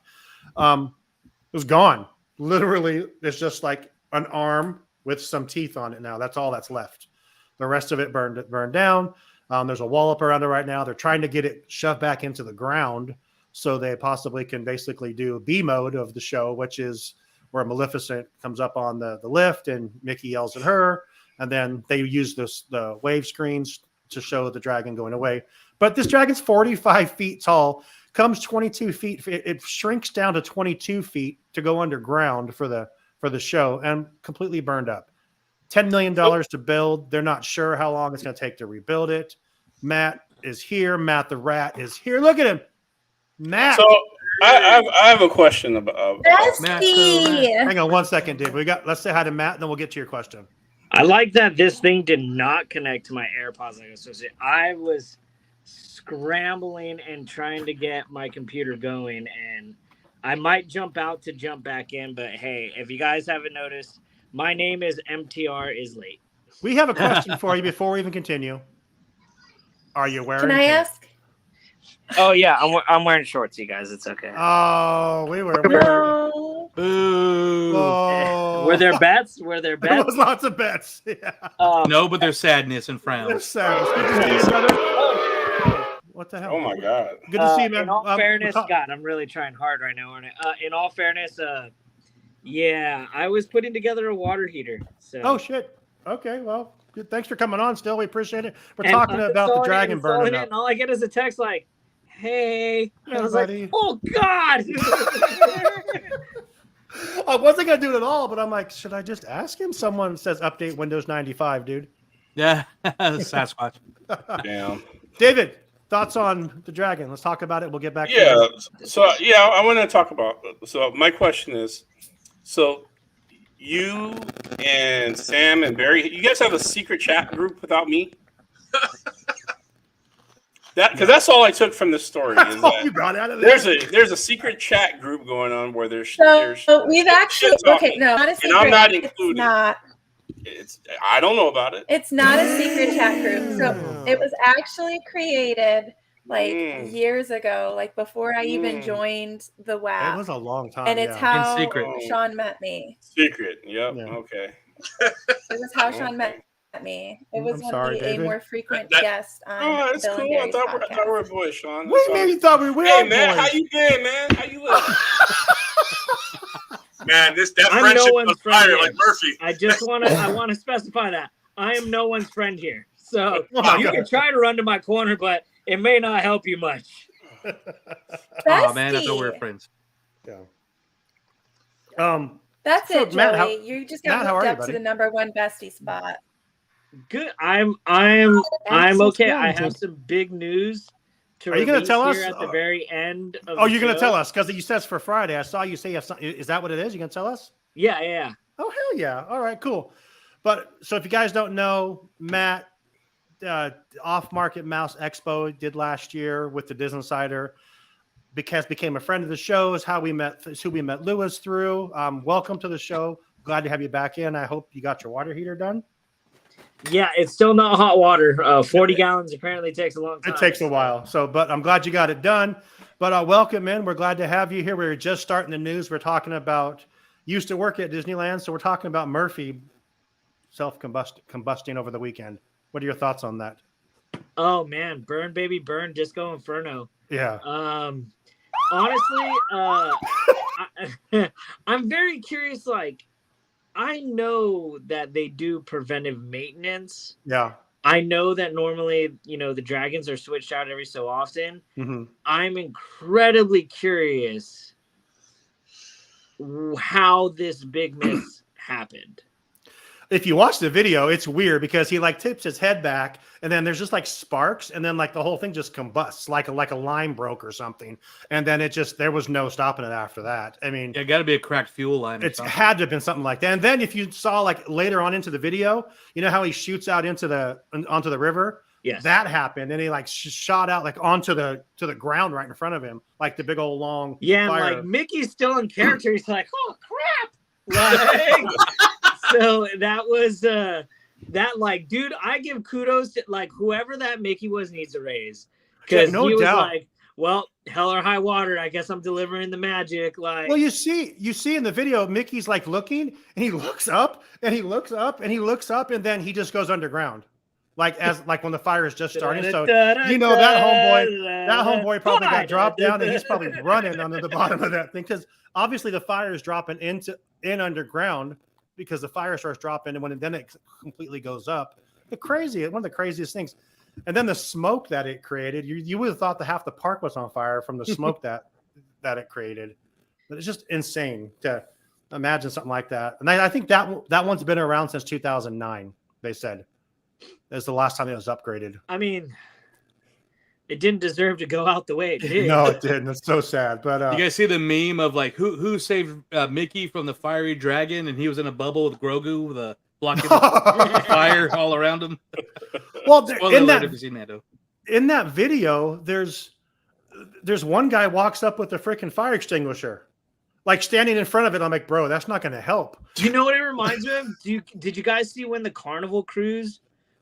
Speaker 1: It was gone. Literally, it's just like an arm with some teeth on it now. That's all that's left. The rest of it burned down. There's a wall up around it right now. They're trying to get it shoved back into the ground so they possibly can basically do B mode of the show, which is where Maleficent comes up on the lift and Mickey yells at her. And then they use the wave screens to show the dragon going away. But this dragon's 45 feet tall, comes 22 feet. It shrinks down to 22 feet to go underground for the for the show and completely burned up. $10 million to build. They're not sure how long it's going to take to rebuild it. Matt is here. Matt the Rat is here. Look at him. Matt.
Speaker 9: So I have a question about
Speaker 3: Matt.
Speaker 1: Hang on 1 second, dude. Let's say hi to Matt, and then we'll get to your question.
Speaker 10: I like that this thing did not connect to my AirPods. I was scrambling and trying to get my computer going, and I might jump out to jump back in. But hey, if you guys haven't noticed, my name is MTR is late.
Speaker 1: We have a question for you before we even continue. Are you wearing?
Speaker 2: Can I ask?
Speaker 10: Oh yeah, I'm wearing shorts, you guys. It's okay.
Speaker 1: Oh, we were.
Speaker 2: No.
Speaker 3: Boo.
Speaker 1: Oh.
Speaker 10: Were there bets? Were there
Speaker 1: There
Speaker 10: bets?
Speaker 1: was lots of bets. Yeah.
Speaker 3: No, but there's sadness and
Speaker 1: There's
Speaker 3: frowns.
Speaker 1: sadness. Good to see you, brother. What the hell?
Speaker 9: Oh my God.
Speaker 1: Good to see you, man.
Speaker 10: In all fairness,
Speaker 1: we're
Speaker 10: God, I'm really trying hard right now, aren't I? In all fairness, yeah, I was putting together a water heater. So.
Speaker 1: Oh shit. Okay. Well, good. Thanks for coming on. Still, we appreciate it. We're
Speaker 10: And
Speaker 1: talking
Speaker 10: I'm
Speaker 1: about the
Speaker 10: installing
Speaker 1: dragon burning
Speaker 10: it,
Speaker 1: up.
Speaker 10: and all I get is a text like, "Hey," and I was
Speaker 1: buddy.
Speaker 10: like, "Oh God!"
Speaker 1: I wasn't gonna do it at all, but I'm like, should I just ask him? Someone says update Windows 95, dude.
Speaker 3: Yeah, Sasquatch.
Speaker 9: Damn.
Speaker 1: David, thoughts on the dragon? Let's talk about it. We'll get back.
Speaker 9: Yeah.
Speaker 1: to it.
Speaker 9: So I want to talk about. So my question is, so you and Sam and Barry, you guys have a secret chat group without me? Because that's all I took from this story.
Speaker 1: That's
Speaker 9: Is
Speaker 1: all
Speaker 9: that
Speaker 1: you got out of it.
Speaker 9: there's a secret chat group going on where there's
Speaker 2: So we've actually
Speaker 9: talking,
Speaker 2: no, not a secret.
Speaker 9: and I'm not
Speaker 2: It's
Speaker 9: included.
Speaker 2: not.
Speaker 9: I don't know about it.
Speaker 2: It's not a secret chat group. So it was actually created like years ago, like before I even joined the
Speaker 1: It
Speaker 2: WAP.
Speaker 1: was a long time.
Speaker 2: And it's
Speaker 1: yeah.
Speaker 2: how
Speaker 3: In secret.
Speaker 2: Sean met me.
Speaker 9: Secret. Yep.
Speaker 1: Yeah.
Speaker 9: Okay.
Speaker 2: It was how Sean met me. It was
Speaker 1: I'm
Speaker 2: one
Speaker 1: sorry,
Speaker 2: of the, a
Speaker 1: David.
Speaker 2: more frequent
Speaker 4: That-
Speaker 2: guest on
Speaker 9: Oh, it's
Speaker 2: Bill and
Speaker 9: cool. I
Speaker 2: Gary's
Speaker 9: thought we
Speaker 2: podcast.
Speaker 9: were boys, Sean.
Speaker 1: What do you mean you thought we were?
Speaker 9: Hey
Speaker 1: boys?
Speaker 9: man, how you been, man? How you living?
Speaker 4: Man, that
Speaker 10: I'm
Speaker 4: friendship
Speaker 10: no
Speaker 4: was
Speaker 10: one's friend
Speaker 4: fire
Speaker 10: here.
Speaker 4: like Murphy.
Speaker 10: I want to specify that I am no one's friend here. So
Speaker 1: Oh my
Speaker 10: you
Speaker 1: God.
Speaker 10: can try to run to my corner, but it may not help you much.
Speaker 3: Oh man, I thought we were
Speaker 2: Bestie.
Speaker 3: friends.
Speaker 1: Yeah.
Speaker 2: That's
Speaker 1: So,
Speaker 2: it, Joey.
Speaker 1: Matt, how-
Speaker 2: you just
Speaker 1: Matt,
Speaker 2: got
Speaker 1: how
Speaker 2: moved
Speaker 1: are you,
Speaker 2: up to
Speaker 1: buddy?
Speaker 2: the #1 bestie spot.
Speaker 10: Good. I'm okay. I have some big news to
Speaker 1: Are you gonna
Speaker 10: release
Speaker 1: tell
Speaker 10: here
Speaker 1: us-
Speaker 10: at the very end of
Speaker 1: Oh,
Speaker 10: the
Speaker 1: you're going to
Speaker 10: show.
Speaker 1: tell us because you says for Friday. I saw you say you have something. Is that what it is? You going to tell us?
Speaker 10: Yeah.
Speaker 1: Oh, hell yeah. All right, cool. But so if you guys don't know, Matt, Off Market Mouse Expo did last year with the Disney Insider. Because became a friend of the show, is how we met. Is who we met Lewis through. Welcome to the show. Glad to have you back in. I hope you got your water heater done.
Speaker 10: Yeah, it's still not hot water. 40 gallons apparently takes a long time.
Speaker 1: It takes a while. So, but I'm glad you got it done. But welcome in. We're glad to have you here. We're just starting the news. We're talking about used to work at Disneyland, so we're talking about Murphy combusting over the weekend. What are your thoughts on that?
Speaker 10: Oh man, burn baby burn, Disco Inferno.
Speaker 1: Yeah.
Speaker 10: Honestly, I'm very curious. Like, I know that they do preventive maintenance.
Speaker 1: Yeah.
Speaker 10: I know that normally, the dragons are switched out every so often.
Speaker 1: Mm-hmm.
Speaker 10: I'm incredibly curious how this big miss happened.
Speaker 1: If you watch the video, it's weird because he like tips his head back and then there's just like sparks and then like the whole thing just combusts like a line broke or something. And then there was no stopping it after that. I mean,
Speaker 3: It got to be a cracked fuel line. Or
Speaker 1: it's
Speaker 3: something.
Speaker 1: had to have been something like that. And then if you saw like later on into the video, you know how he shoots out onto the river?
Speaker 10: Yes.
Speaker 1: That happened. And he like shot out like onto the ground right in front of him, like the big old long
Speaker 10: Yeah,
Speaker 1: fire.
Speaker 10: and like Mickey's still in character. He's like, oh crap. Like, so that was that like, dude, I give kudos to like whoever that Mickey was needs a raise. Because
Speaker 1: no
Speaker 10: he was
Speaker 1: doubt.
Speaker 10: like, well, hell or high water, I guess I'm delivering the magic. Like,
Speaker 1: Well, you see in the video, Mickey's like looking and he looks up and he looks up and he looks up and then he just goes underground. Like when the fire is just starting. So you know that homeboy probably got dropped down and he's probably running under the bottom of that thing because obviously the fire is dropping in underground because the fire starts dropping and then it completely goes up. One of the craziest things. And then the smoke that it created, you would have thought that half the park was on fire from the smoke that it created. But it's just insane. Imagine something like that. And I think that one's been around since 2009. They said that's the last time it was upgraded.
Speaker 10: I mean, it didn't deserve to go out the way it did.
Speaker 1: No, it didn't. It's so sad. But
Speaker 3: you guys see the meme of like who saved Mickey from the fiery dragon, and he was in a bubble with Grogu with a blocking the fire all around him.
Speaker 1: Well,
Speaker 3: in
Speaker 1: that video, there's one guy walks up with a freaking fire extinguisher, like standing in front of it. I'm like, bro, that's not going to help.
Speaker 10: Do you know what it reminds me of? Did you guys see when the Carnival Cruise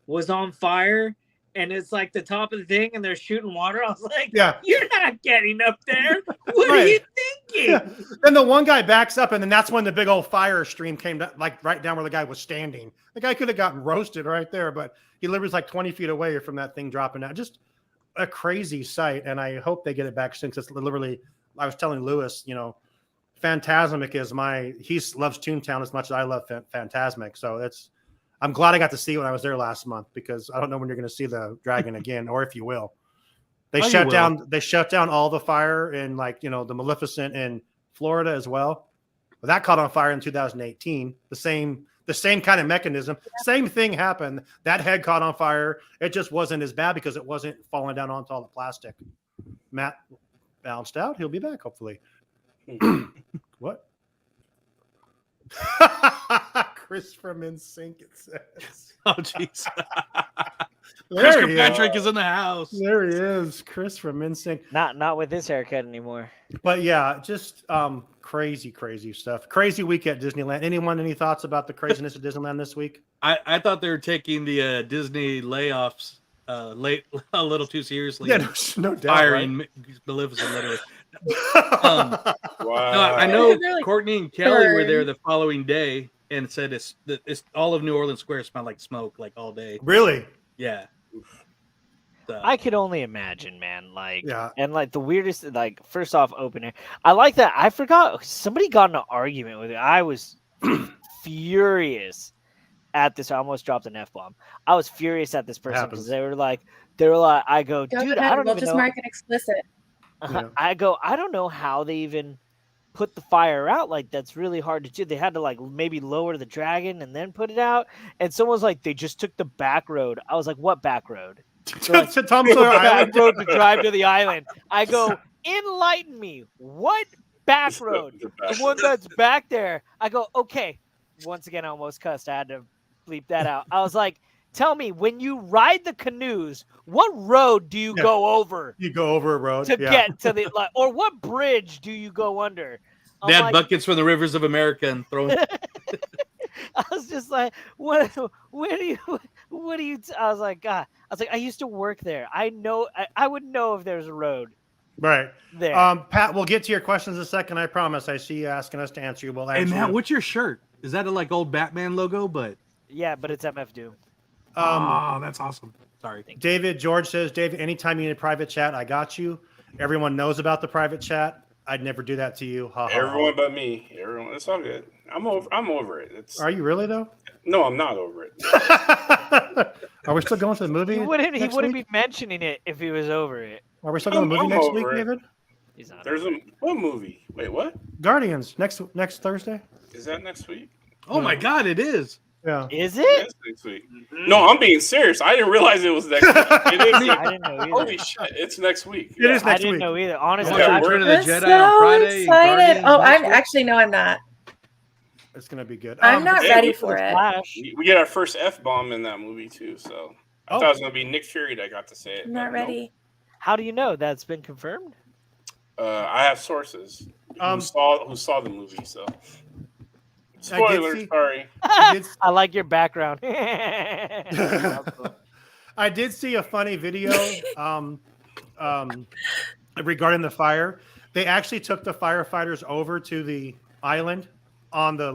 Speaker 10: was on fire? And it's like the top of the thing, and they're shooting water. I was like,
Speaker 1: yeah,
Speaker 10: you're not getting up there. What are you thinking?
Speaker 1: Yeah. Then the one guy backs up, and then that's when the big old fire stream came down, like right down where the guy was standing. The guy could have gotten roasted right there, but he literally was like 20 feet away from that thing dropping down. Just a crazy sight, and I hope they get it back soon. Because it's literally, I was telling Lewis, Phantasmic is he loves Toontown as much as I love Phantasmic. So I'm glad I got to see it when I was there last month, because I don't know when you're going to see the dragon again, or if you will. They shut down all the fire in the Maleficent in Florida as well. But that caught on fire in 2018. The same kind of mechanism. Same thing happened. That head caught on fire. It just wasn't as bad because it wasn't falling down onto all the plastic. Matt balanced out. He'll be back hopefully. What? Chris from NSYNC, it says.
Speaker 3: Oh, jeez. Chris Kirkpatrick is in the house.
Speaker 1: There he is. Chris from NSYNC.
Speaker 11: Not with this haircut anymore.
Speaker 1: But yeah, just crazy stuff. Crazy week at Disneyland. Anyone, any thoughts about the craziness of Disneyland this week?
Speaker 3: I thought they were taking the Disney layoffs a little too seriously.
Speaker 1: Yeah, no doubt.
Speaker 3: Firing Maleficent, literally. Wow. No, I know Courtney and Kelly were there the following day and said it's all of New Orleans Square smelled like smoke like all day.
Speaker 1: Really?
Speaker 3: Yeah. So.
Speaker 11: I could only imagine, man. And the weirdest, first off, open air. I like that. I forgot somebody got in an argument with it. I was furious at this. I almost dropped an F-bomb. I was furious at this person because they were like, I go, dude, I don't even know.
Speaker 2: Just mark it explicit.
Speaker 11: Yeah. I go, I don't know how they even put the fire out. That's really hard to do. They had to maybe lower the dragon and then put it out. And someone was like, they just took the back road. I was like, what back road?
Speaker 1: To Tom Sawyer Island
Speaker 11: road to drive to the island. I go, enlighten me. What back road? The one that's back there. I go, okay. Once again, I almost cussed. I had to bleep that out. I was like, tell me, when you ride the canoes, what road do you go over?
Speaker 1: You go over a road
Speaker 11: to get to the or what bridge do you go under?
Speaker 3: They had buckets from the rivers of America and throw them.
Speaker 11: I was just like, what do you I was like, God, I used to work there. I know I would know if there's a road.
Speaker 1: Right.
Speaker 11: There.
Speaker 1: Pat, we'll get to your questions in a second. I promise. I see you asking us to answer you. We'll answer.
Speaker 3: Hey Matt, what's your shirt? Is that a old Batman logo? But
Speaker 11: yeah, but it's MF Doom.
Speaker 3: Oh, that's awesome. Sorry.
Speaker 1: David George says, David, anytime you need a private chat, I got you. Everyone knows about the private chat. I'd never do that to you.
Speaker 9: Everyone but me. Everyone. It's all good. I'm over it.
Speaker 1: Are you really though?
Speaker 9: No, I'm not over it.
Speaker 1: Are we still going to the movie?
Speaker 11: He wouldn't be mentioning it if he was over it.
Speaker 1: Are we still going to the movie next week, David?
Speaker 11: He's not.
Speaker 9: There's what movie? Wait, what?
Speaker 1: Guardians next Thursday.
Speaker 9: Is that next week?
Speaker 3: Oh my God, it is.
Speaker 1: Yeah.
Speaker 11: Is
Speaker 9: It
Speaker 11: it?
Speaker 9: is next week. No, I'm being serious. I didn't realize it was next week. It is.
Speaker 11: I didn't know either.
Speaker 9: Holy shit! It's next week.
Speaker 1: It is
Speaker 11: I
Speaker 1: next
Speaker 11: didn't
Speaker 1: week.
Speaker 11: know either. Honestly,
Speaker 3: Yeah,
Speaker 11: I
Speaker 3: Return of the
Speaker 2: I'm
Speaker 3: Jedi
Speaker 2: so
Speaker 3: on Friday.
Speaker 2: excited. Oh, I'm
Speaker 3: next
Speaker 2: actually no, I'm not.
Speaker 1: It's gonna be good.
Speaker 2: I'm not
Speaker 9: yeah,
Speaker 2: ready
Speaker 9: we-
Speaker 2: for it.
Speaker 11: Flash.
Speaker 9: We get our first F-bomb in that movie too. So I thought it was gonna be Nick Fury that got to say it.
Speaker 2: I'm not
Speaker 9: but nope.
Speaker 2: ready.
Speaker 11: How do you know that's been confirmed?
Speaker 9: I have sources who saw the movie. So
Speaker 1: I did
Speaker 9: spoiler.
Speaker 1: see-
Speaker 9: Sorry.
Speaker 11: I like your background.
Speaker 1: I did see a funny video regarding the fire. They actually took the firefighters over to the island on the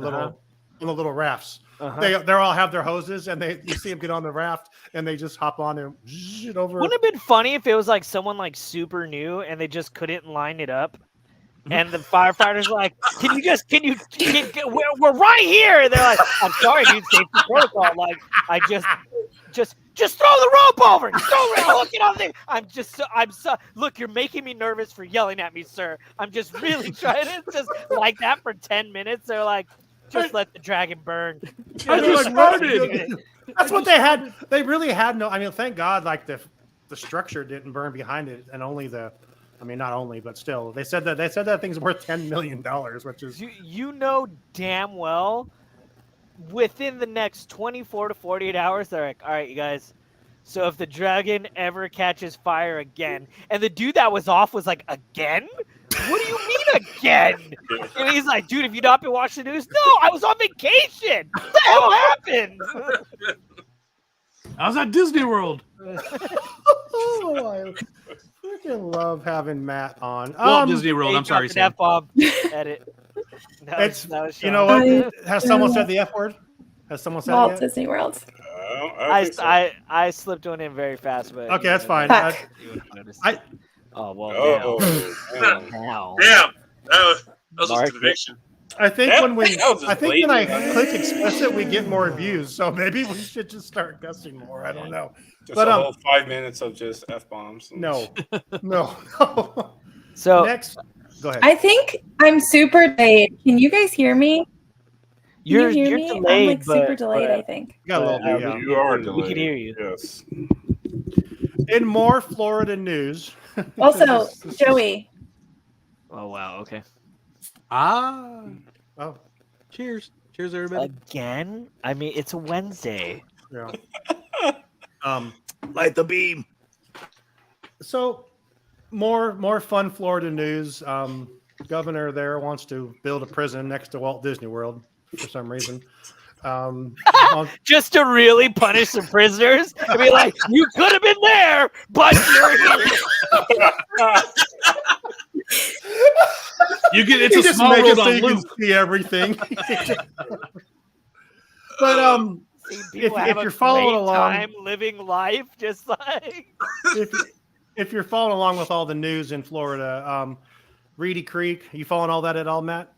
Speaker 1: little rafts. They all have their hoses, and you see them get on the raft, and they just hop on and it over.
Speaker 11: Wouldn't it have been funny if it was someone super new and they just couldn't line it up? And the firefighters were like, we're right here. And they're like, I'm sorry, dude, safety protocol. I just Just throw the rope over. Just throw it. Hook it on there. I'm so. Look, you're making me nervous for yelling at me, sir. I'm just really trying to just like that for 10 minutes. They're like, just let the dragon burn.
Speaker 3: I just farted.
Speaker 1: That's what they had. They really had no. I mean, thank God, like the structure didn't burn behind it, and only the. I mean, not only, but still, they said that thing's worth $10 million, which is
Speaker 11: you know damn well. Within the next 24 to 48 hours, they're like, all right, you guys. So if the dragon ever catches fire again, and the dude that was off was like, again? What do you mean again? And he's like, dude, have you not been watching the news? No, I was on vacation. What the hell happened?
Speaker 3: I was at Disney World.
Speaker 1: Oh, I freaking love having Matt on.
Speaker 3: Walt Disney World. I'm sorry, Sam.
Speaker 11: F-bomb. Edit.
Speaker 1: It's you know what? Has someone said the F word? Has someone said
Speaker 2: Walt
Speaker 1: it yet?
Speaker 2: Disney World.
Speaker 11: I slipped one in very fast, but
Speaker 1: okay, that's fine.
Speaker 11: Oh well.
Speaker 4: Damn.
Speaker 11: Now.
Speaker 4: Damn. That was a conviction.
Speaker 1: I think when I click explicit, we get more views. So maybe we should just start guessing more. I don't know.
Speaker 9: Just a whole 5 minutes of just F-bombs.
Speaker 1: No.
Speaker 11: So
Speaker 1: next, go ahead.
Speaker 2: I think I'm super delayed. Can you guys hear me?
Speaker 11: You're
Speaker 2: me?
Speaker 11: delayed,
Speaker 2: I'm like super
Speaker 11: but
Speaker 2: delayed, I think.
Speaker 1: You got a little bit,
Speaker 9: You are delayed.
Speaker 11: We can hear you.
Speaker 9: Yes.
Speaker 1: In more Florida news.
Speaker 2: Also, Joey.
Speaker 11: Oh wow. Okay.
Speaker 3: Oh.
Speaker 1: Cheers,
Speaker 3: everybody.
Speaker 11: Again? I mean, it's a Wednesday.
Speaker 1: Yeah.
Speaker 3: Light the beam.
Speaker 1: So, more fun Florida news. Governor there wants to build a prison next to Walt Disney World for some reason.
Speaker 11: Just to really punish some prisoners and be like, you could have been there, but you're here.
Speaker 3: It's a small
Speaker 1: make
Speaker 3: world
Speaker 1: it so
Speaker 3: on
Speaker 1: you can
Speaker 3: loop.
Speaker 1: see everything. But if you're following along,
Speaker 11: time living life, just like
Speaker 1: if you're following along with all the news in Florida, Reedy Creek, you following all that at all, Matt?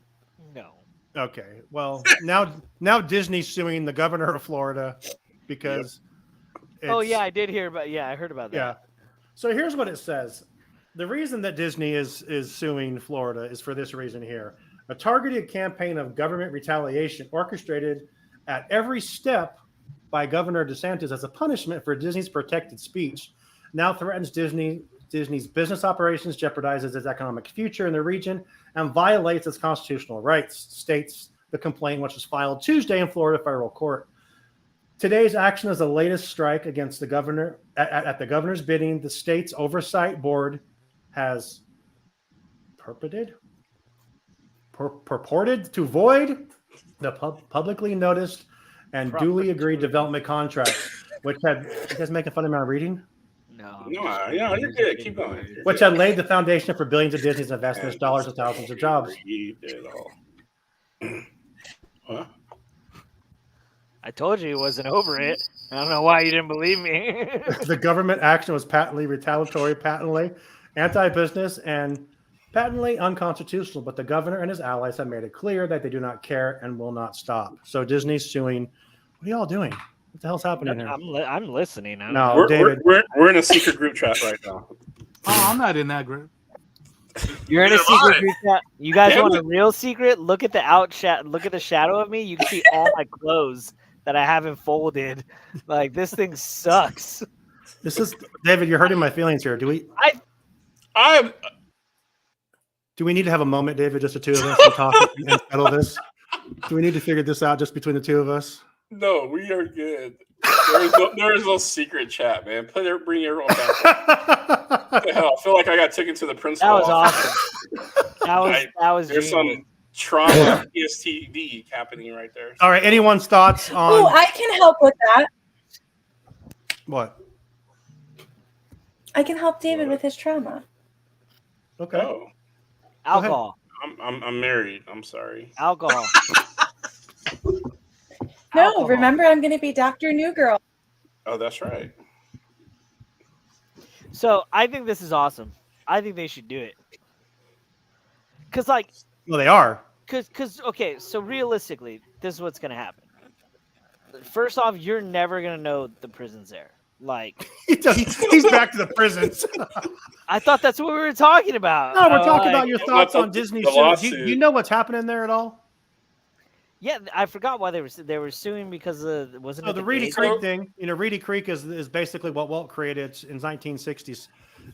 Speaker 11: No.
Speaker 1: Okay. Well, now Disney's suing the governor of Florida because.
Speaker 11: Oh yeah, I did hear about. Yeah, I heard about that.
Speaker 1: Yeah. So here's what it says. The reason that Disney is suing Florida is for this reason here. A targeted campaign of government retaliation orchestrated at every step by Governor DeSantis as a punishment for Disney's protected speech now threatens Disney's business operations, jeopardizes its economic future in the region, and violates its constitutional rights, states the complaint, which was filed Tuesday in Florida federal court. Today's action is the latest strike against the governor. At the governor's bidding, the state's oversight board has purported to void the publicly noticed and duly agreed development contracts, which had, you guys making fun of my reading?
Speaker 9: No, you're good. Keep going.
Speaker 1: Which had laid the foundation for billions of Disney's investments, dollars, and thousands of jobs.
Speaker 9: You did all. Huh?
Speaker 11: I told you he wasn't over it. I don't know why you didn't believe me.
Speaker 1: The government action was patently retaliatory, patently anti-business, and patently unconstitutional. But the governor and his allies have made it clear that they do not care and will not stop. So Disney's suing. What are y'all doing? What the hell's happening here?
Speaker 11: I'm listening.
Speaker 1: No, David.
Speaker 9: We're in a secret group chat right now.
Speaker 3: Oh, I'm not in that group.
Speaker 11: You're in a secret group chat. You guys want a real secret? Look at Look at the shadow of me. You can see all my clothes that I haven't folded. Like, this thing sucks.
Speaker 1: This is David. You're hurting my feelings here. Do we need to have a moment, David, just the two of us to talk and settle this? Do we need to figure this out just between the two of us?
Speaker 9: No, we are good. There is no secret chat, man. Bring everyone back. What the hell? I feel like I got taken to the principal.
Speaker 11: That was awesome. That was.
Speaker 9: There's some trauma PSTD happening right there.
Speaker 1: All right. Anyone's thoughts on?
Speaker 2: Oh, I can help with that.
Speaker 1: What?
Speaker 2: I can help David with his trauma.
Speaker 1: Okay.
Speaker 9: Oh.
Speaker 11: Alcohol.
Speaker 9: I'm married. I'm sorry.
Speaker 11: Alcohol.
Speaker 2: No,
Speaker 11: Alcohol.
Speaker 2: remember, I'm going to be Dr. New Girl.
Speaker 9: Oh, that's right.
Speaker 11: So I think this is awesome. I think they should do it. Cause
Speaker 1: well, they are.
Speaker 11: Cause okay. So realistically, this is what's gonna happen. First off, you're never gonna know the prison's there. Like
Speaker 1: he's back to the prisons.
Speaker 11: I thought that's what we were talking about.
Speaker 1: No, we're talking about your thoughts on Disney. Do you know what's happening there at all?
Speaker 11: Yeah, I forgot why they were suing because wasn't it
Speaker 1: the Reedy Creek thing? You know, Reedy Creek is basically what Walt created in 1960s.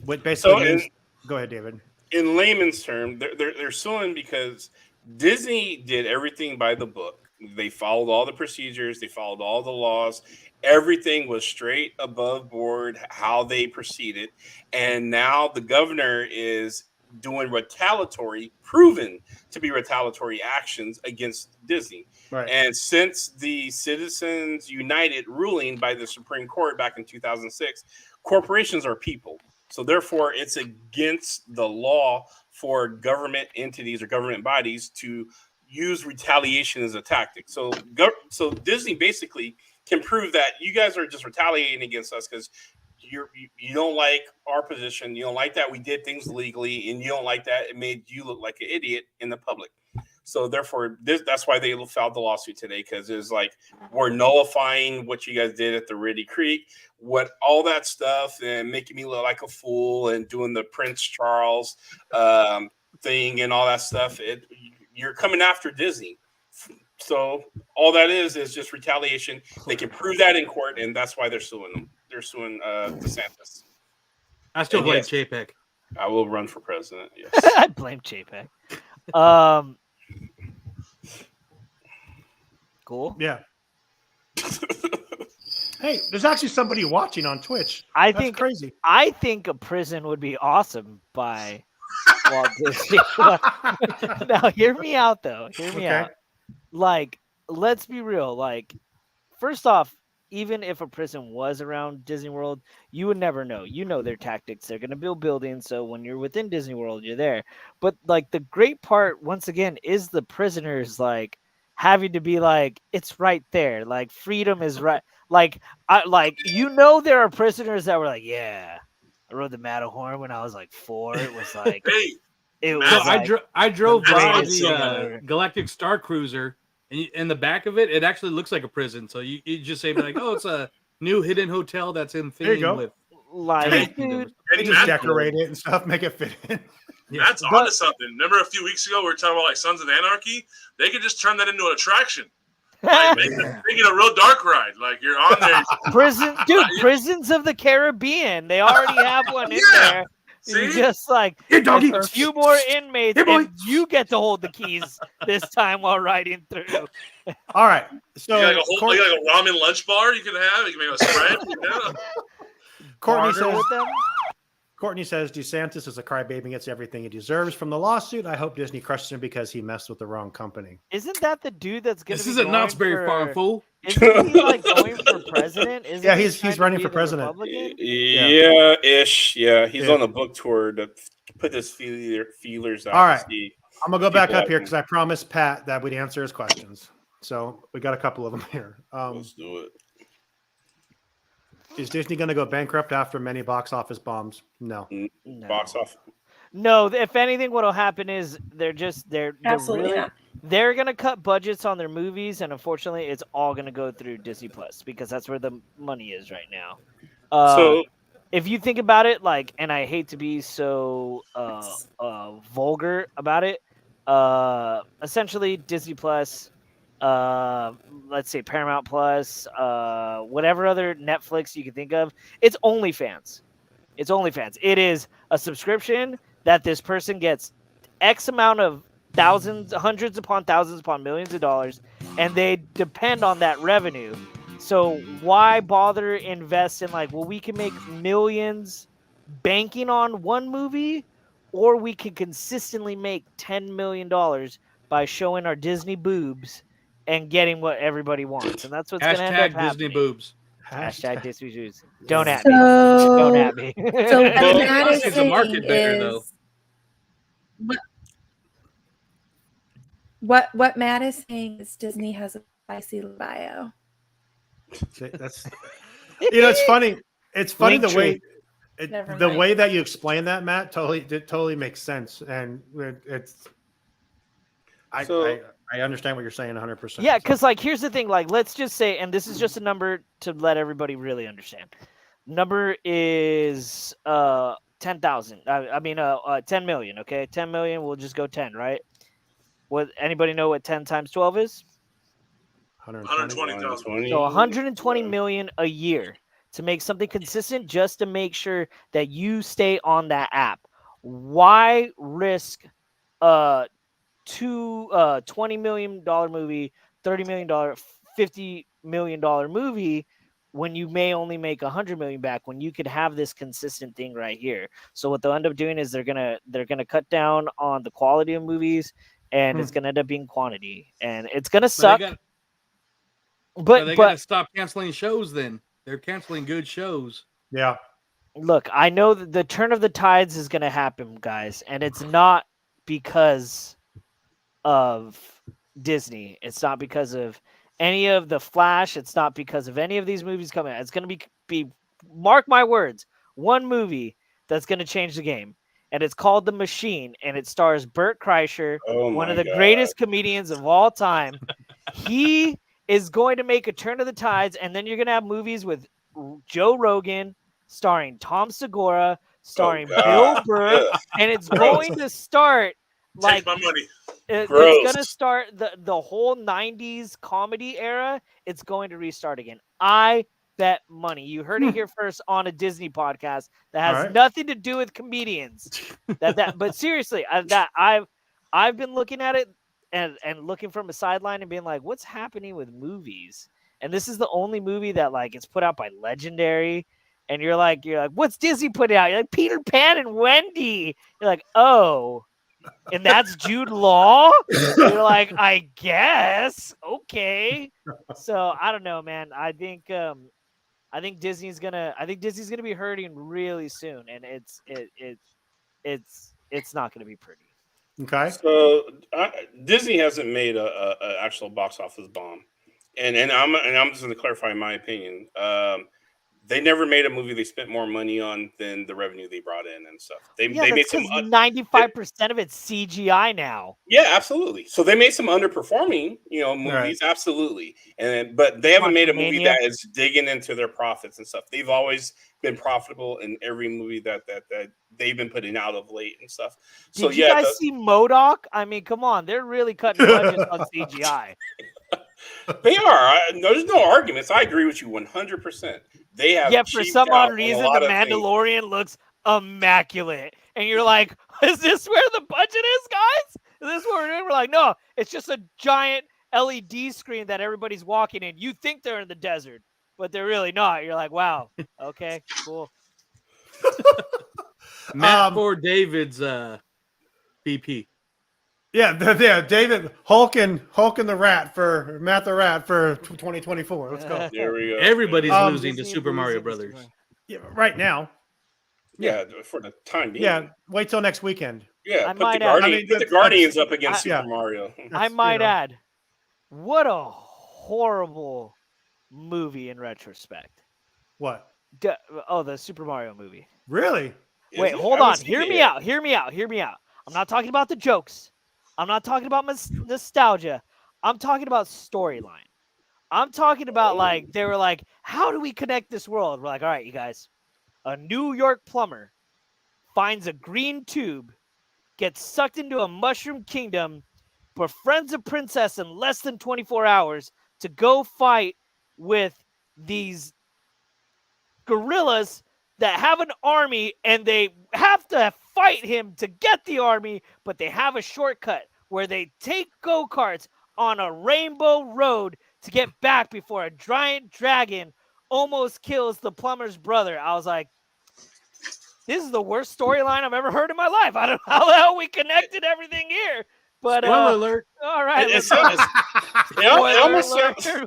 Speaker 1: What basically means. Go ahead, David.
Speaker 9: In layman's term, they're suing because Disney did everything by the book. They followed all the procedures. They followed all the laws. Everything was straight above board how they proceeded. And now the governor is doing proven to be retaliatory actions against Disney.
Speaker 1: Right.
Speaker 9: And since the Citizens United ruling by the Supreme Court back in 2006, corporations are people. So therefore, it's against the law for government entities or government bodies to use retaliation as a tactic. So Disney basically can prove that you guys are just retaliating against us because you don't like our position. You don't like that we did things legally, and you don't like that it made you look like an idiot in the public. So therefore, that's why they filed the lawsuit today, because it's like we're nullifying what you guys did at the Reedy Creek, all that stuff, and making me look like a fool and doing the Prince Charles thing and all that stuff. You're coming after Disney. So all that is just retaliation. They can prove that in court, and that's why they're suing them. They're suing DeSantis.
Speaker 3: I still blame JPEG.
Speaker 9: I will run for president. Yes,
Speaker 11: I blame JPEG. Cool.
Speaker 1: Yeah. Hey, there's actually somebody watching on Twitch.
Speaker 11: That's
Speaker 1: think crazy.
Speaker 11: I think a prison would be awesome by Walt Disney. Now, hear me out, though. Hear me out. Like, let's be real. Like, first off, even if a prison was around Disney World, you would never know. You know their tactics. They're going to build buildings, so when you're within Disney World, you're there. But, like, the great part, once again, is the prisoners, like, having to be like, it's right there. Like, freedom is right. Like, there are prisoners that were like, yeah, I rode the Matterhorn when I was like 4. It was like,
Speaker 3: I drove by the Galactic Star Cruiser, and in the back of it, it actually looks like a prison. So you just say like, oh, it's a new hidden hotel that's in theme with.
Speaker 11: Like, dude,
Speaker 1: they just decorate it and stuff, make it fit in.
Speaker 4: Yeah. That's onto something. Remember a few weeks ago we were talking about like Sons of Anarchy? They could just turn that into an attraction. Like, make it a real dark ride. Like you're on there.
Speaker 11: Prisons of the Caribbean. They already have one in there. See? You just like a few more inmates, and you get to hold the keys this time while riding through.
Speaker 1: All right. So
Speaker 4: you like a ramen lunch bar you can have. You can make a spread.
Speaker 1: Courtney says DeSantis is a crybaby and gets everything he deserves from the lawsuit. I hope Disney crushes him because he messed with the wrong company.
Speaker 11: Isn't that the dude that's going to
Speaker 3: This isn't Knott's Berry Farm, fool.
Speaker 11: Isn't he like going for president?
Speaker 1: He's running for president.
Speaker 9: Yeah-ish. Yeah, he's on a book tour to put his feelers out.
Speaker 1: All right. I'm going to go back up here because I promised Pat that we'd answer his questions. So we got a couple of them here.
Speaker 9: Let's do it.
Speaker 1: Is Disney going to go bankrupt after many box office bombs? No.
Speaker 9: Box office.
Speaker 11: No. If anything, what'll happen is they're going to cut budgets on their movies, and unfortunately, it's all going to go through Disney Plus because that's where the money is right now. So, if you think about it, like, and I hate to be so vulgar about it, essentially Disney Plus. Let's say Paramount Plus, whatever other Netflix you can think of, it's OnlyFans. It is a subscription that this person gets X amount of hundreds upon thousands upon millions of dollars, and they depend on that revenue. So why bother invest in we can make millions banking on one movie, or we can consistently make $10 million by showing our Disney boobs and getting what everybody wants, and that's what's going to end up happening.
Speaker 3: Disney boobs.
Speaker 11: Hashtag Disney boobs. Don't at me. Don't at me.
Speaker 2: So what Matt is saying is, what Matt is saying is Disney has a spicy bio.
Speaker 1: That's it's funny. It's funny the way way that you explain that, Matt. Totally makes sense, and it's. I understand what you're saying 100%.
Speaker 11: Yeah, because here's the thing. Let's just say, and this is just a number to let everybody really understand. Number is 10,000. I mean 10 million. Okay, 10 million. We'll just go 10, right? What? Anybody know what 10 times 12 is?
Speaker 4: 120,000.
Speaker 11: So 120 million a year to make something consistent, just to make sure that you stay on that app. Why risk $20 million movie, $30 million, $50 million movie when you may only make 100 million back, when you could have this consistent thing right here? So what they'll end up doing is they're gonna cut down on the quality of movies, and it's gonna end up being quantity, and it's gonna suck.
Speaker 3: But they gotta stop canceling shows. Then they're canceling good shows.
Speaker 1: Yeah.
Speaker 11: Look, I know that the turn of the tides is gonna happen, guys, and it's not because of Disney. It's not because of any of the Flash. It's not because of any of these movies coming out. It's going to be mark my words, one movie that's going to change the game, and it's called The Machine, and it stars Burt Kreischer, one of the greatest comedians of all time. He is going to make a turn of the tides, and then you're going to have movies with Joe Rogan starring Tom Segura, starring Bill Burr, and it's going to start like
Speaker 4: Take my money.
Speaker 11: It's going to start the whole 90s comedy era. It's going to restart again. I bet money. You heard it here first on a Disney podcast that has nothing to do with comedians. But seriously, I've been looking at it and looking from a sideline and being like, what's happening with movies? And this is the only movie that like it's put out by Legendary. And you're like, what's Disney putting out? You're like, Peter Pan and Wendy. You're like, oh, and that's Jude Law. You're like, I guess, okay. So I don't know, man. I think Disney's gonna be hurting really soon, and it's not gonna be pretty.
Speaker 1: Okay.
Speaker 9: So Disney hasn't made a actual box office bomb, and I'm just going to clarify my opinion. They never made a movie they spent more money on than the revenue they brought in and stuff. They made some
Speaker 11: 95% of it's CGI now.
Speaker 9: Yeah, absolutely. So they made some underperforming, movies, absolutely. But they haven't made a movie that is digging into their profits and stuff. They've always been profitable in every movie that they've been putting out of late and stuff. So
Speaker 11: Did you guys see MODOK? I mean, come on, they're really cutting budgets on CGI.
Speaker 9: They are. There's no arguments. I agree with you 100%. They have.
Speaker 11: Yeah, for some odd reason, the Mandalorian looks immaculate, and you're like, "Is this where the budget is, guys? Is this what we're doing?" We're like, "No, it's just a giant LED screen that everybody's walking in. You think they're in the desert, but they're really not." You're like, "Wow, okay, cool."
Speaker 3: Matt Ford David's VP.
Speaker 1: Yeah, David Hulk and the Rat for Matt the Rat for 2024. Let's go.
Speaker 9: There we go.
Speaker 3: Everybody's losing to Super Mario Brothers.
Speaker 1: Yeah, right now.
Speaker 9: Yeah, for the time being.
Speaker 1: Yeah, wait till next weekend.
Speaker 9: Yeah, put the Guardians up against Super Mario.
Speaker 11: I might add, what a horrible movie in retrospect.
Speaker 1: What?
Speaker 11: The Super Mario movie.
Speaker 1: Really?
Speaker 11: Wait, hold on. Hear me out. I'm not talking about the jokes. I'm not talking about nostalgia. I'm talking about storyline. I'm talking about they were like, how do we connect this world? We're like, all right, you guys. A New York plumber finds a green tube, gets sucked into a mushroom kingdom, befriends a princess in less than 24 hours to go fight with these gorillas that have an army, and they have to fight him to get the army, but they have a shortcut where they take go-karts on a rainbow road to get back before a giant dragon almost kills the plumber's brother. I was like, this is the worst storyline I've ever heard in my life. I don't know how the hell we connected everything here. But
Speaker 3: spoiler alert.
Speaker 11: All right.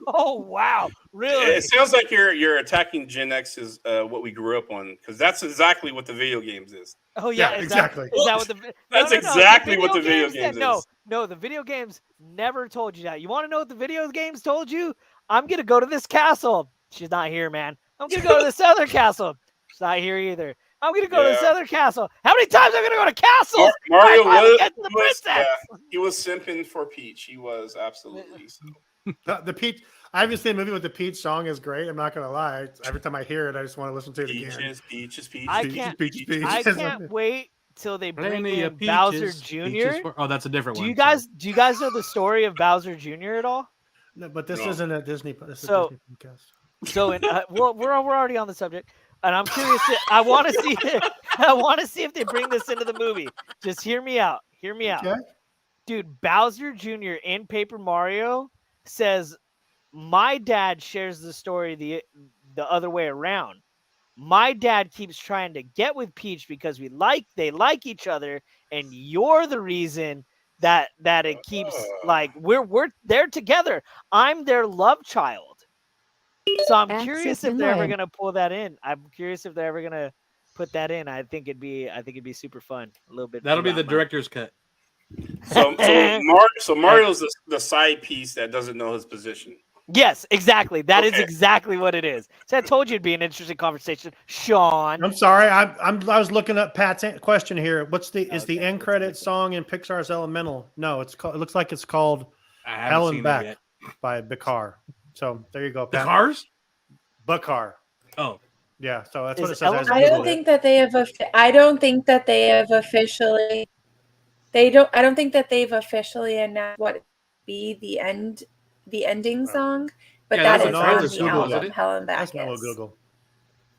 Speaker 11: Oh wow. Really?
Speaker 9: It sounds like you're attacking Gen X is what we grew up on, because that's exactly what the video games is.
Speaker 11: Oh yeah,
Speaker 1: exactly.
Speaker 11: Is that what the
Speaker 9: That's exactly what the video games is.
Speaker 11: No, the video games never told you that. You want to know what the video games told you? I'm gonna go to this castle. She's not here, man. I'm gonna go to this other castle. She's not here either. I'm gonna go to this other castle. How many times am I gonna go to castles?
Speaker 9: Mario was he was simping for Peach. He was absolutely. So.
Speaker 1: The Peach. I haven't seen a movie with the Peach song is great. I'm not gonna lie. Every time I hear it, I just want to listen to it again.
Speaker 9: Peaches.
Speaker 11: I can't wait till they bring in Bowser Jr.
Speaker 3: That's a different one.
Speaker 11: Do you guys know the story of Bowser Jr. at all?
Speaker 1: No, but this isn't a Disney. This is
Speaker 11: So-
Speaker 1: a Disney podcast.
Speaker 11: So, we're already on the subject, and I'm curious. I want to see. I want to see if they bring this into the movie. Just hear me out. Hear me out,
Speaker 1: Okay.
Speaker 11: dude. Bowser Jr. in Paper Mario says, "My dad shares the story the other way around. My dad keeps trying to get with Peach because they like each other, and you're the reason that it keeps like they're together. I'm their love child." So I'm curious if they're ever gonna pull that in. I'm curious if they're ever gonna put that in. I think it'd be super fun. A little bit.
Speaker 3: That'll be the director's cut.
Speaker 9: So Mario's the side piece that doesn't know his position.
Speaker 11: Yes, exactly. That is exactly what it is. So I told you it'd be an interesting conversation, Sean.
Speaker 1: I'm sorry. I was looking up Pat's question here. Is the end credit song in Pixar's Elemental? No, it's called. It looks like it's called Hell and Back by Bakar. So there you go. Pat. Bakar.
Speaker 3: Oh,
Speaker 1: yeah. So that's what it says.
Speaker 2: I don't think that they have. I don't think that they have officially. I don't think that they've officially announced what be the ending song, but that is on the album. Hell and Back.
Speaker 1: That's not what Google.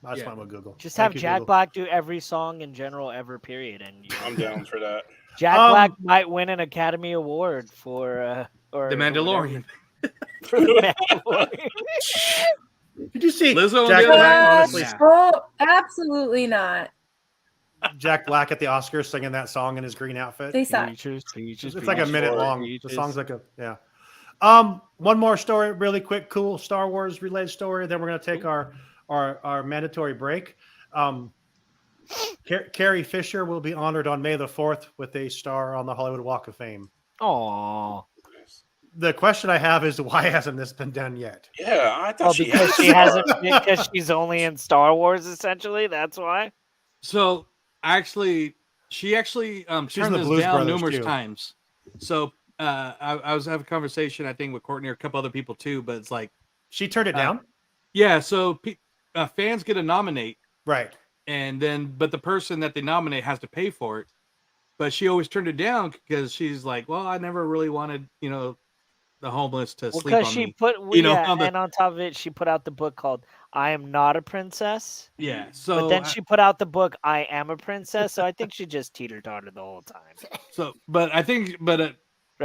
Speaker 1: That's not what Google.
Speaker 11: Just have Jack Black do every song in general ever. Period. And
Speaker 9: I'm down for that.
Speaker 11: Jack Black might win an Academy Award for
Speaker 3: The Mandalorian.
Speaker 1: Did you see
Speaker 3: Lizzo
Speaker 1: Jack Black? Honestly,
Speaker 2: absolutely not.
Speaker 1: Jack Black at the Oscars singing that song in his green outfit.
Speaker 2: They suck.
Speaker 1: It's like a minute long. The song's like one more story, really quick, cool Star Wars related story. Then we're gonna take our mandatory break. Carrie Fisher will be honored on May the 4th with a star on the Hollywood Walk of Fame.
Speaker 11: Aww.
Speaker 1: The question I have is why hasn't this been done yet?
Speaker 9: Yeah, I thought
Speaker 11: because she hasn't, because she's only in Star Wars, essentially. That's why.
Speaker 3: So she actually turned this down numerous times. So I was having a conversation, I think, with Courtney or a couple other people too, but it's like
Speaker 1: she turned it down.
Speaker 3: Yeah, so fans get to nominate,
Speaker 1: right?
Speaker 3: And then, but the person that they nominate has to pay for it. But she always turned it down because she's like, well, I never really wanted, the homeless to sleep on me.
Speaker 11: And on top of it, she put out the book called "I Am Not a Princess."
Speaker 3: Yeah. So,
Speaker 11: but then she put out the book "I Am a Princess." So I think she just teeter-tottered the whole time.
Speaker 3: So, but I think,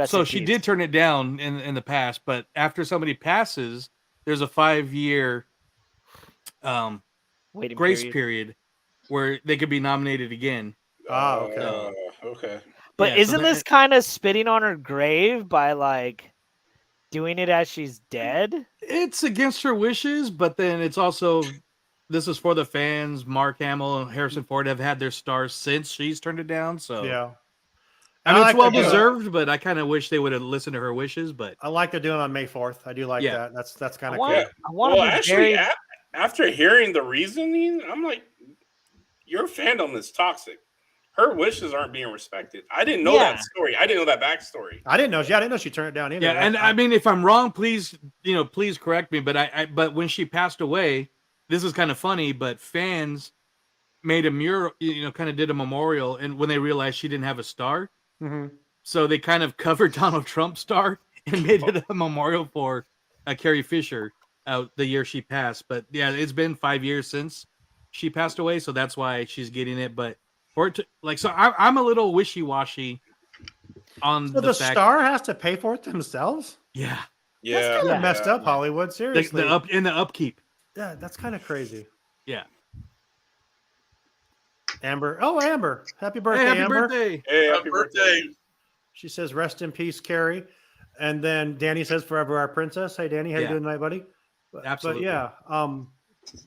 Speaker 3: so she did turn it down in the past. But after somebody passes, there's a 5-year grace period where they could be nominated again.
Speaker 1: Oh, okay.
Speaker 9: Okay.
Speaker 11: But isn't this kind of spitting on her grave by like doing it as she's dead?
Speaker 3: It's against her wishes, but then it's also, this is for the fans. Mark Hamill and Harrison Ford have had their stars since she's turned it down. So
Speaker 1: yeah,
Speaker 3: I mean, it's well deserved, but I kind of wish they would have listened to her wishes. But
Speaker 1: I like they're doing it on May 4th. I do like that. That's kind of cool.
Speaker 9: I want to after hearing the reasoning, I'm like, your fandom is toxic. Her wishes aren't being respected. I didn't know that story. I didn't know that backstory.
Speaker 1: I didn't know. Yeah, I didn't know she turned it down either.
Speaker 3: Yeah, and I mean, if I'm wrong, please correct me. But but when she passed away, this is kind of funny. But fans made a mural, kind of did a memorial, and when they realized she didn't have a star, so they kind of covered Donald Trump's star and made it a memorial for Carrie Fisher the year she passed. But yeah, it's been 5 years since she passed away, so that's why she's getting it. But for it to, I'm a little wishy-washy on
Speaker 1: the fact star has to pay for it themselves.
Speaker 3: Yeah,
Speaker 1: that's kind of messed up, Hollywood. Seriously,
Speaker 3: the upkeep.
Speaker 1: Yeah, that's kind of crazy.
Speaker 3: Yeah.
Speaker 1: Amber, Amber, happy birthday,
Speaker 3: happy
Speaker 1: Amber!
Speaker 3: Birthday.
Speaker 9: Hey, happy birthday!
Speaker 1: She says, "Rest in peace, Carrie." And then Danny says, "Forever our princess." Hey, Danny, how you doing tonight, buddy?
Speaker 3: Absolutely.
Speaker 1: But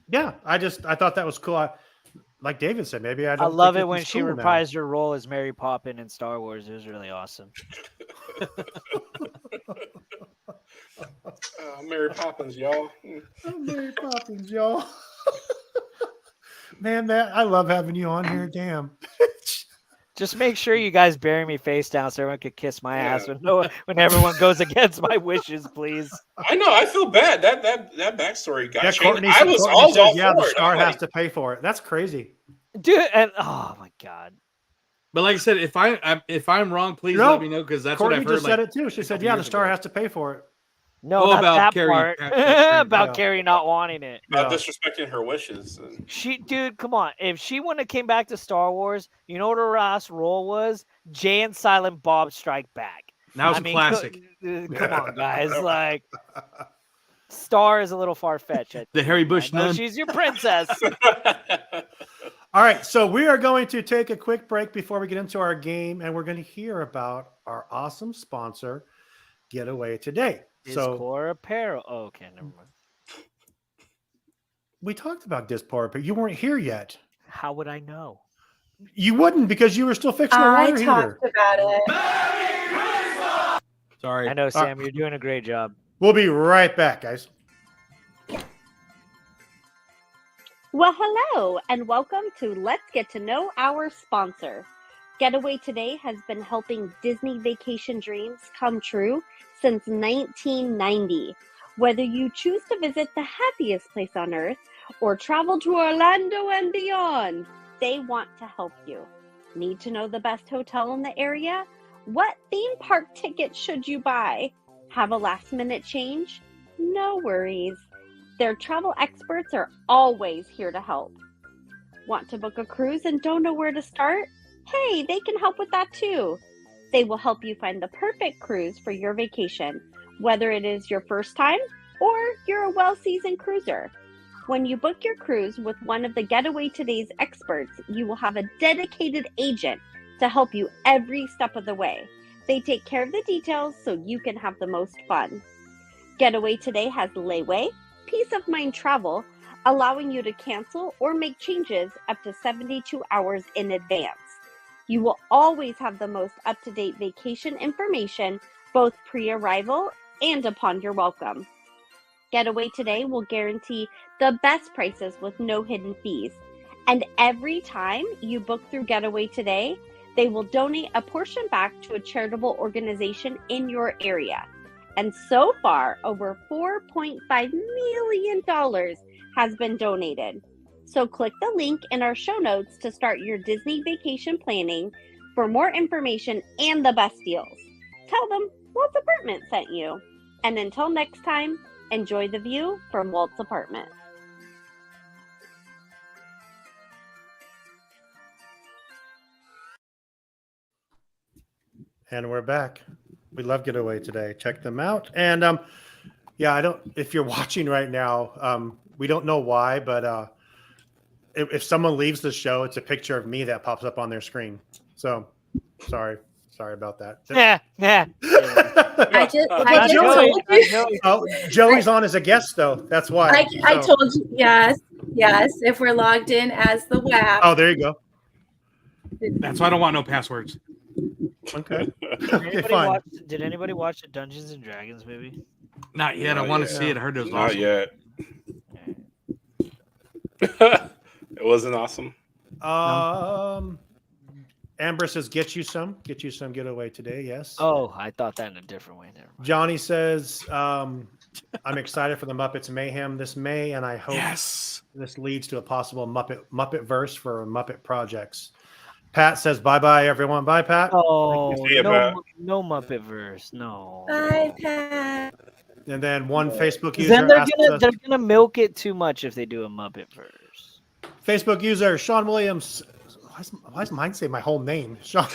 Speaker 1: yeah, I thought that was cool. Like David said, maybe I
Speaker 11: love it when she reprised her role as Mary Poppins in Star Wars. It was really awesome.
Speaker 9: Mary Poppins, y'all.
Speaker 1: Mary Poppins, y'all. Man, I love having you on here. Damn.
Speaker 11: Just make sure you guys bury me face down so everyone could kiss my ass when everyone goes against my wishes, please.
Speaker 9: I know. I feel bad. That backstory got changed.
Speaker 1: Courtney,
Speaker 9: I was
Speaker 1: Courtney
Speaker 9: all
Speaker 1: says,
Speaker 9: for
Speaker 1: the
Speaker 9: it.
Speaker 1: star has to pay for it. That's crazy,
Speaker 11: dude. And oh my god.
Speaker 3: But like I said, if I'm wrong, please let me know because that's
Speaker 1: Courtney
Speaker 3: what I've heard.
Speaker 1: just said it too. She said, "Yeah, the star has to pay for it."
Speaker 11: No, not
Speaker 3: about
Speaker 11: that
Speaker 3: Carrie,
Speaker 11: part. About Carrie not wanting it.
Speaker 9: Disrespecting her wishes.
Speaker 11: Dude, come on. If she wouldn't have came back to Star Wars, you know what her last role was? Jay and Silent Bob Strike Back.
Speaker 3: That was classic.
Speaker 11: Come on, guys. Like, Star is a little far-fetched.
Speaker 3: The Harry Bush nun.
Speaker 11: She's your princess.
Speaker 1: All right, so we are going to take a quick break before we get into our game, and we're going to hear about our awesome sponsor, Getaway Today.
Speaker 11: Discord Apparel. Oh, okay, never mind.
Speaker 1: We talked about Discord Apparel. You weren't here yet.
Speaker 11: How would I know?
Speaker 1: You wouldn't because you were still fixing the water heater.
Speaker 2: I talked about it.
Speaker 3: Sorry.
Speaker 11: I know, Sam. You're doing a great job.
Speaker 1: We'll be right back, guys.
Speaker 12: Well, hello, and welcome to Let's Get to Know Our Sponsor. Getaway Today has been helping Disney vacation dreams come true since 1990. Whether you choose to visit the happiest place on earth or travel to Orlando and beyond, they want to help you. Need to know the best hotel in the area? What theme park ticket should you buy? Have a last-minute change? No worries. Their travel experts are always here to help. Want to book a cruise and don't know where to start? Hey, they can help with that too. They will help you find the perfect cruise for your vacation, whether it is your first time or you're a well-seasoned cruiser. When you book your cruise with one of the Getaway Today's experts, you will have a dedicated agent to help you every step of the way. They take care of the details so you can have the most fun. Getaway Today has layaway, peace of mind travel, allowing you to cancel or make changes up to 72 hours in advance. You will always have the most up-to-date vacation information, both pre-arrival and upon your welcome. Getaway Today will guarantee the best prices with no hidden fees. And every time you book through Getaway Today, they will donate a portion back to a charitable organization in your area. And so far, over $4.5 million has been donated. So click the link in our show notes to start your Disney vacation planning for more information and the best deals. Tell them Walt's Apartment sent you. And until next time, enjoy the view from Walt's Apartment.
Speaker 1: And we're back. We love Getaway Today. Check them out. And if you're watching right now, we don't know why, but if someone leaves the show, it's a picture of me that pops up on their screen. So sorry about that.
Speaker 2: I told you.
Speaker 1: Joey's on as a guest though. That's why.
Speaker 2: I told you. Yes. If we're logged in as the WAP.
Speaker 1: Oh, there you go.
Speaker 3: That's why I don't want no passwords.
Speaker 1: Okay.
Speaker 11: Did anybody watch the Dungeons and Dragons movie?
Speaker 3: Not yet. I want to see it. I heard it was
Speaker 9: Not
Speaker 3: awesome.
Speaker 9: yet. It wasn't awesome.
Speaker 1: Amber says, get you some Getaway Today. Yes.
Speaker 11: Oh, I thought that in a different way. Never mind.
Speaker 1: Johnny says, I'm excited for the Muppets Mayhem this May, and I hope this leads to a possible Muppet verse for Muppet projects. Pat says, bye-bye, everyone. Bye, Pat.
Speaker 11: Oh, no Muppet verse. No.
Speaker 2: Bye, Pat.
Speaker 1: And then one Facebook user
Speaker 11: Then they're gonna milk it too much if they do a Muppet verse.
Speaker 1: Facebook user Sean Williams. Why does mine say my whole name? Sean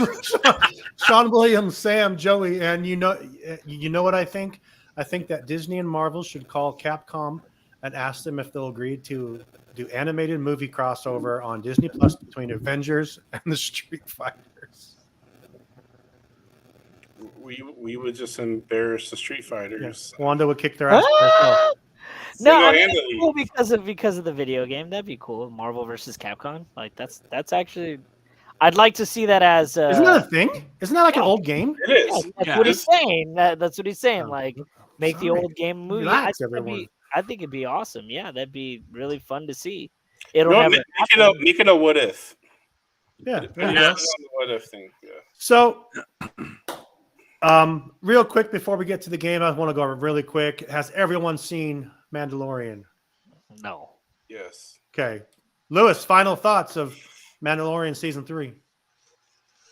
Speaker 1: Williams, Sam, Joey, and you know what I think? I think that Disney and Marvel should call Capcom and ask them if they'll agree to do animated movie crossover on Disney Plus between Avengers and the Street Fighters.
Speaker 9: We would just embarrass the Street Fighters.
Speaker 1: Yes. Wanda would kick their ass.
Speaker 11: No, I mean, that'd be cool because of the video game. That'd be cool. Marvel versus Capcom. Like that's actually. I'd like to see that as.
Speaker 1: Isn't that a thing? Isn't that like an old game?
Speaker 9: It is.
Speaker 11: That's what he's saying. That's what he's saying. Like make the old game a movie.
Speaker 1: Relax,
Speaker 11: I think it'd be awesome. Yeah, that'd be really fun to see.
Speaker 9: It'll never. Make it a what if.
Speaker 1: Yeah.
Speaker 9: What if thing? Yeah.
Speaker 1: So, real quick before we get to the game, I want to go over really quick. Has everyone seen Mandalorian?
Speaker 11: No.
Speaker 9: Yes.
Speaker 1: Okay, Lewis. Final thoughts of Mandalorian season 3.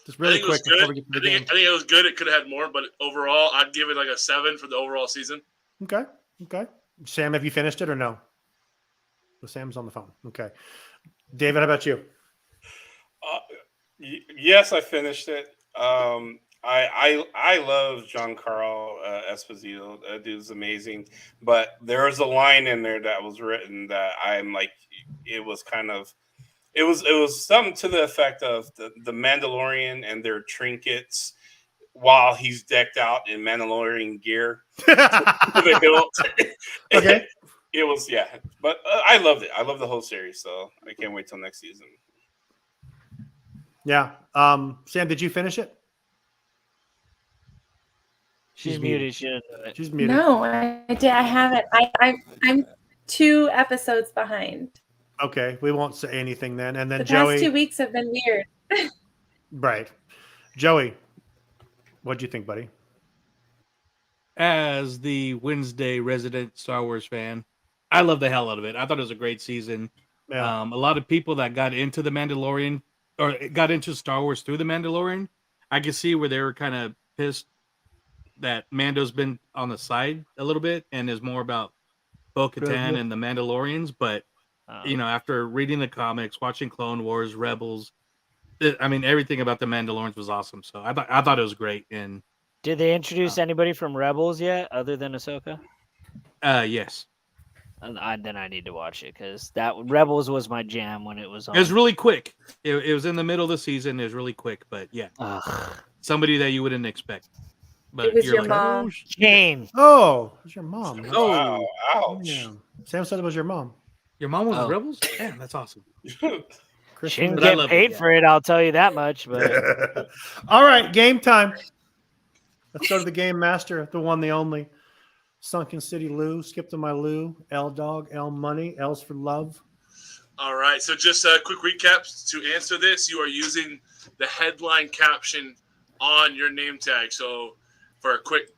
Speaker 1: Just really quick before we get to the game.
Speaker 4: I think it was good. It could have had more, but overall, I'd give it like a 7 for the overall season.
Speaker 1: Okay. Sam, have you finished it or no? Well, Sam's on the phone. Okay. David, how about you?
Speaker 9: Yes, I finished it. I love Giancarlo Esposito. That dude's amazing. But there was a line in there that was written that I'm like, it was something to the effect of the Mandalorian and their trinkets while he's decked out in Mandalorian gear to the hilt.
Speaker 1: Okay.
Speaker 9: It was, yeah. But I loved it. I love the whole series, so I can't wait till next season.
Speaker 1: Yeah. Sam, did you finish it?
Speaker 11: She's muted. She didn't do it.
Speaker 1: She's muted.
Speaker 2: No, I did. I haven't. I'm 2 episodes behind.
Speaker 1: Okay, we won't say anything then. And then
Speaker 2: The
Speaker 1: Joey.
Speaker 2: past 2 weeks have been weird.
Speaker 1: Right. Joey, what'd you think, buddy?
Speaker 3: As the Wednesday resident Star Wars fan, I love the hell out of it. I thought it was a great season.
Speaker 1: Yeah.
Speaker 3: A lot of people that got into the Mandalorian or got into Star Wars through the Mandalorian, I could see where they were kind of pissed that Mando's been on the side a little bit and is more about Bo-Katan and the Mandalorians. But after reading the comics, watching Clone Wars, Rebels, everything about the Mandalorians was awesome. So I thought it was great. And
Speaker 11: did they introduce anybody from Rebels yet, other than Ahsoka?
Speaker 3: Yes.
Speaker 11: Then I need to watch it because that Rebels was my jam when it was on.
Speaker 3: It was really quick. It was in the middle of the season. It was really quick, but yeah, somebody that you wouldn't expect. But
Speaker 2: It was
Speaker 3: you're
Speaker 2: your
Speaker 3: like,
Speaker 2: mom.
Speaker 11: Jane.
Speaker 1: Oh, it was your mom.
Speaker 3: Oh,
Speaker 9: Wow, ouch.
Speaker 1: Yeah. Sam said it was your mom.
Speaker 3: Your mom was
Speaker 11: Oh.
Speaker 3: Rebels? Damn, that's awesome.
Speaker 1: Chris,
Speaker 11: She didn't
Speaker 3: But I
Speaker 11: get
Speaker 3: loved
Speaker 11: paid
Speaker 3: it,
Speaker 11: for it, I'll tell you that much. But
Speaker 1: All right, game time. Let's go to the game master, the one, the only. Sunken City Lou, Skip to my Lou, L Dog, L Money, L's for love.
Speaker 4: All right, so just a quick recap. To answer this, you are using the headline caption on your name tag. So for a quick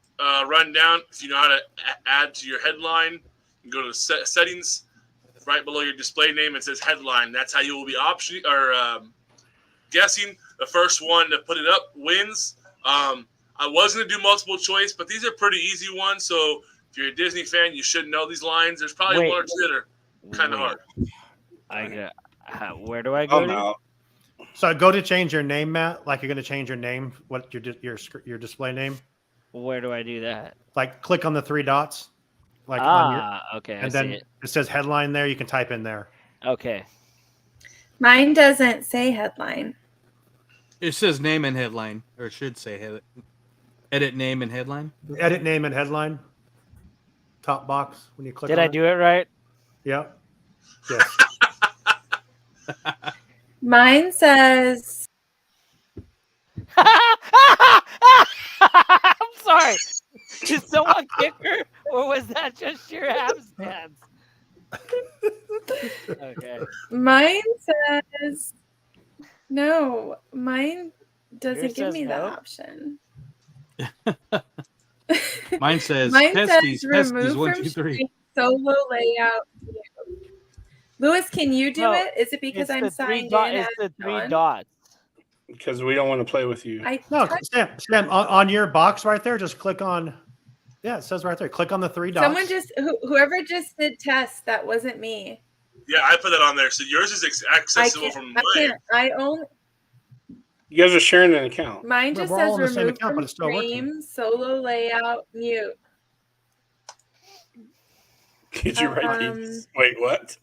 Speaker 4: rundown, if you know how to add to your headline, you go to settings. Right below your display name, it says headline. That's how you will be guessing. The first one to put it up wins. I was going to do multiple choice, but these are pretty easy ones. So if you're a Disney fan, you should know these lines. There's probably one or two that are kind of hard.
Speaker 11: Where do I go?
Speaker 9: Out.
Speaker 1: So go to change your name, Matt. Like you're going to change your name, what your display name.
Speaker 11: Where do I do that?
Speaker 1: Like click on the 3 dots. Like on your,
Speaker 11: okay.
Speaker 1: and then it says headline there. You can type in there.
Speaker 11: Okay.
Speaker 2: Mine doesn't say headline.
Speaker 3: It says name and headline, or it should say edit name and headline.
Speaker 1: Edit name and headline. Top box when you click.
Speaker 11: Did I do it right?
Speaker 1: Yep. Yes.
Speaker 2: Mine says.
Speaker 11: I'm sorry. Did someone kick her, or was that just your absence? Okay.
Speaker 2: Mine says. No, mine doesn't
Speaker 11: Yours
Speaker 2: give
Speaker 11: says
Speaker 2: me
Speaker 11: no?
Speaker 2: that option.
Speaker 3: Mine says
Speaker 2: Mine
Speaker 3: pesties,
Speaker 2: says remove
Speaker 3: 1,
Speaker 2: from
Speaker 3: 2, 3.
Speaker 2: screen solo layout. Lewis, can you do
Speaker 11: No,
Speaker 2: it? Is it because
Speaker 11: It's
Speaker 2: I'm
Speaker 11: the
Speaker 2: signed
Speaker 11: three
Speaker 2: in?
Speaker 11: It's
Speaker 2: as
Speaker 11: the 3
Speaker 2: John?
Speaker 11: dots.
Speaker 9: Because we don't want to play with you.
Speaker 1: No, Sam, on your box right there, just click on. Yeah, it says right there. Click on the 3 dots.
Speaker 2: Someone just whoever just did test. That wasn't me.
Speaker 4: Yeah, I put that on there. So yours is accessible from mine.
Speaker 2: I only.
Speaker 9: You guys are sharing an account.
Speaker 2: Mine just
Speaker 1: we're all
Speaker 2: says
Speaker 1: on the same
Speaker 2: remove
Speaker 1: account,
Speaker 2: from
Speaker 1: but it's still working.
Speaker 2: stream, solo layout, mute.
Speaker 9: Did you write these? Wait, what?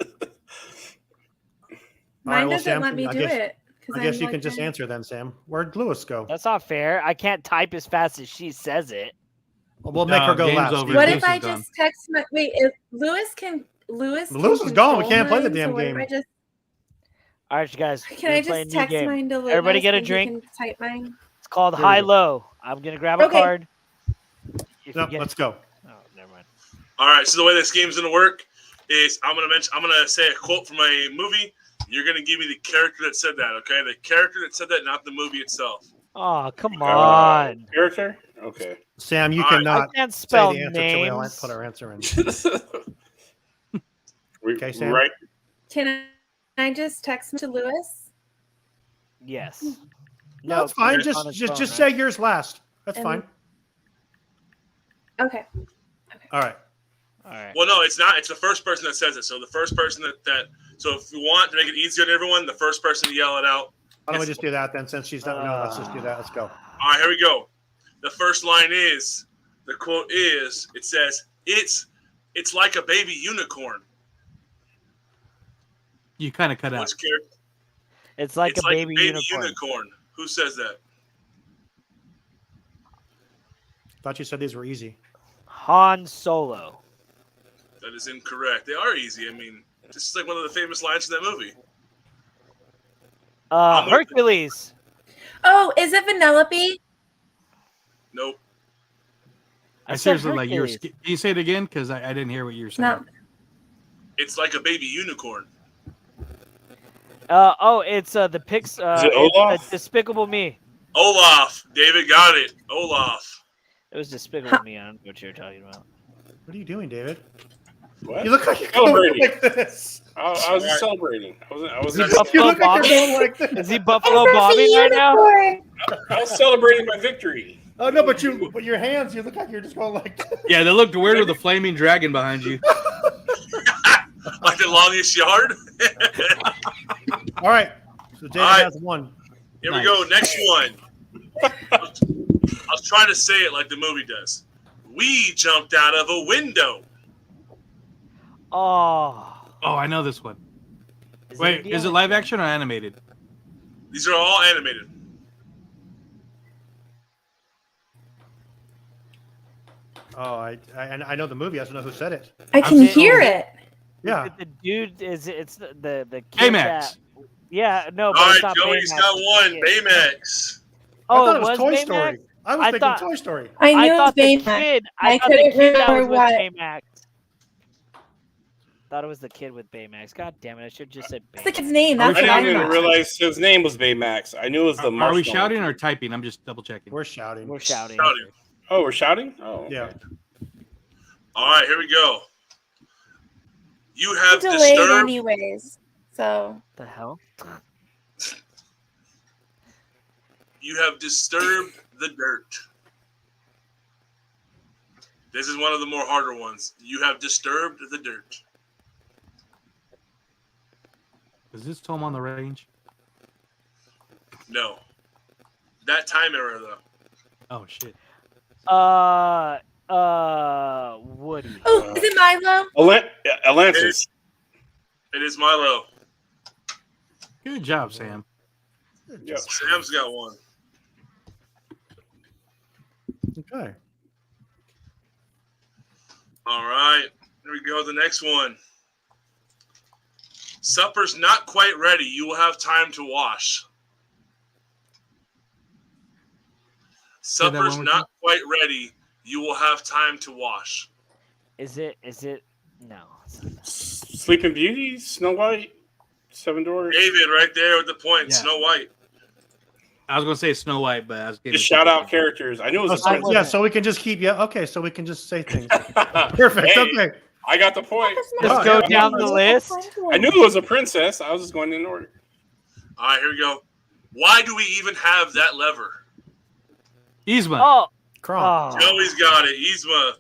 Speaker 2: Mine
Speaker 1: well,
Speaker 2: doesn't
Speaker 1: Sam,
Speaker 2: let me
Speaker 1: I
Speaker 2: do
Speaker 1: guess-
Speaker 2: it.
Speaker 1: I guess you can just answer then, Sam. Where'd Lewis go?
Speaker 11: That's not fair. I can't type as fast as she says it.
Speaker 1: We'll make her go
Speaker 3: game's
Speaker 1: last.
Speaker 3: over.
Speaker 2: What
Speaker 3: Lewis
Speaker 2: if I
Speaker 3: is gone.
Speaker 2: just text my wait? If Lewis can
Speaker 1: Lewis is
Speaker 2: control
Speaker 1: gone. We can't play the
Speaker 2: mine,
Speaker 1: damn
Speaker 2: so what if
Speaker 1: game.
Speaker 2: I just
Speaker 11: All right, you guys.
Speaker 2: can
Speaker 11: we're
Speaker 2: I
Speaker 11: playing
Speaker 2: just
Speaker 11: new
Speaker 2: text
Speaker 11: game.
Speaker 2: mine to Lewis?
Speaker 11: Everybody get a
Speaker 2: and he
Speaker 11: drink?
Speaker 2: can type mine.
Speaker 11: It's called
Speaker 1: There we
Speaker 11: High
Speaker 1: go.
Speaker 11: Low. I'm gonna grab a
Speaker 2: Okay.
Speaker 11: card. If you
Speaker 1: No,
Speaker 11: get-
Speaker 1: let's go.
Speaker 11: Oh, never mind.
Speaker 4: All right, so the way this game's gonna work is I'm gonna say a quote from a movie. You're gonna give me the character that said that, okay? The character that said that, not the movie itself.
Speaker 11: Oh, come on.
Speaker 9: Character? Okay.
Speaker 1: Sam, you
Speaker 4: All right.
Speaker 1: cannot
Speaker 11: I can't
Speaker 1: say
Speaker 11: spell
Speaker 1: the answer till we
Speaker 11: names.
Speaker 1: put our answer in.
Speaker 9: Okay,
Speaker 1: Sam?
Speaker 9: Right.
Speaker 2: Can I just text to Lewis?
Speaker 11: Yes.
Speaker 1: No, that's fine.
Speaker 11: on his
Speaker 1: Just
Speaker 11: phone,
Speaker 1: say
Speaker 11: right?
Speaker 1: yours last. That's
Speaker 2: And-
Speaker 1: fine.
Speaker 2: Okay.
Speaker 1: All right.
Speaker 11: All right.
Speaker 4: Well, no, it's not. It's the first person that says it. So the first person that so if you want to make it easier on everyone, the first person to yell it out.
Speaker 1: Why don't we just do that then? Since she's not, no, let's just do that. Let's go.
Speaker 4: All right, here we go. The first line is, the quote is, it says, it's like a baby unicorn.
Speaker 3: You kind of cut out.
Speaker 4: Which character?
Speaker 11: It's like a baby
Speaker 4: unicorn. Who says that?
Speaker 1: Thought you said these were easy.
Speaker 11: Han Solo.
Speaker 4: That is incorrect. They are easy. I mean, this is like one of the famous lines in that movie.
Speaker 11: Hercules.
Speaker 2: Oh, is it Vanellope?
Speaker 4: Nope.
Speaker 3: I seriously like yours. Can you say it again? Because I didn't hear what you were saying.
Speaker 2: No.
Speaker 4: It's like a baby unicorn.
Speaker 11: It's the Pix.
Speaker 9: Is it Olaf?
Speaker 11: It's Despicable Me.
Speaker 4: Olaf. David got it. Olaf.
Speaker 11: It was Despicable Me. I don't know what you're talking about.
Speaker 1: What are you doing, David?
Speaker 9: What?
Speaker 1: You look like you're
Speaker 9: Celebrating.
Speaker 1: going like this.
Speaker 9: I was celebrating. I was
Speaker 11: Is he Buffalo
Speaker 1: You look like you're
Speaker 11: bombing?
Speaker 1: going like this.
Speaker 11: Is he Buffalo bombing right now?
Speaker 9: I was celebrating my victory.
Speaker 1: Oh no, but your hands, you look like you're just going like this.
Speaker 3: Yeah, they looked weird with the flaming dragon behind you.
Speaker 4: Like the longest yard.
Speaker 1: All right. So David has one.
Speaker 4: Here we go. Next one. I was trying to say it like the movie does. We jumped out of a window.
Speaker 11: Oh,
Speaker 3: I know this one. Wait, is it live action or animated?
Speaker 4: These are all animated.
Speaker 1: Oh, I know the movie. I just don't know who said it.
Speaker 2: I can hear it.
Speaker 1: Yeah.
Speaker 11: The dude it's the kid
Speaker 3: Baymax.
Speaker 11: that- Yeah, no,
Speaker 4: All
Speaker 11: but it's
Speaker 4: right,
Speaker 11: not
Speaker 4: Joey's
Speaker 11: Baymax.
Speaker 4: got one.
Speaker 11: Yeah.
Speaker 4: Baymax.
Speaker 1: I
Speaker 11: Oh,
Speaker 1: thought it was Toy
Speaker 11: Baymax?
Speaker 1: Story. I was
Speaker 11: I
Speaker 1: thinking
Speaker 11: thought-
Speaker 1: Toy Story.
Speaker 2: I knew it was
Speaker 11: thought the
Speaker 2: Baymax.
Speaker 11: kid.
Speaker 2: I
Speaker 11: thought the
Speaker 2: couldn't
Speaker 11: kid that was
Speaker 2: remember
Speaker 11: with
Speaker 2: what.
Speaker 11: Baymax. Thought it was the kid with Baymax. God damn it! I should just said
Speaker 2: What's the
Speaker 11: Baymax.
Speaker 2: kid's name?
Speaker 9: I
Speaker 2: That's what
Speaker 9: didn't
Speaker 2: I'm
Speaker 9: even
Speaker 2: not.
Speaker 9: realize his name was Baymax. I knew it was the
Speaker 3: Are we
Speaker 9: marshmallow.
Speaker 3: shouting or typing? I'm just double checking.
Speaker 1: We're shouting.
Speaker 11: We're shouting.
Speaker 4: Shouting.
Speaker 9: Oh, we're shouting? Oh, okay.
Speaker 1: Yeah.
Speaker 4: All right, here we go. You have
Speaker 2: Delayed
Speaker 4: disturbed.
Speaker 2: anyways. So
Speaker 11: The hell?
Speaker 4: You have disturbed the dirt. This is one of the more harder ones. You have disturbed the dirt.
Speaker 3: Is this Tom on the Range?
Speaker 4: No. That time era, though.
Speaker 3: Oh shit.
Speaker 11: Woody.
Speaker 2: Oh, is it Milo?
Speaker 9: Atlantis.
Speaker 4: It is Milo.
Speaker 3: Good job, Sam.
Speaker 9: Yep.
Speaker 4: Sam's got one.
Speaker 1: Okay.
Speaker 4: All right. Here we go. The next one. Supper's not quite ready. You will have time to wash.
Speaker 3: that
Speaker 4: Supper's
Speaker 3: one more
Speaker 4: not quite ready. You will have time to wash.
Speaker 11: Is it? No.
Speaker 9: Sleeping Beauty, Snow White, Seven Dwarfs.
Speaker 4: David, right there with the point.
Speaker 3: Yeah.
Speaker 4: Snow White.
Speaker 3: I was gonna say Snow White, but I was getting
Speaker 9: Just shout out characters. I knew it
Speaker 1: Oh,
Speaker 9: was a
Speaker 1: so,
Speaker 9: princess.
Speaker 1: yeah, so we can just keep okay, so we can just say things. Perfect.
Speaker 9: Hey,
Speaker 1: Okay.
Speaker 9: I got the point.
Speaker 11: Just go down the list.
Speaker 9: I knew it was a princess. I was just going in order.
Speaker 4: All right, here we go. Why do we even have that lever?
Speaker 3: Yzma.
Speaker 11: Oh.
Speaker 1: Kronk.
Speaker 4: Joey's got it. Yzma.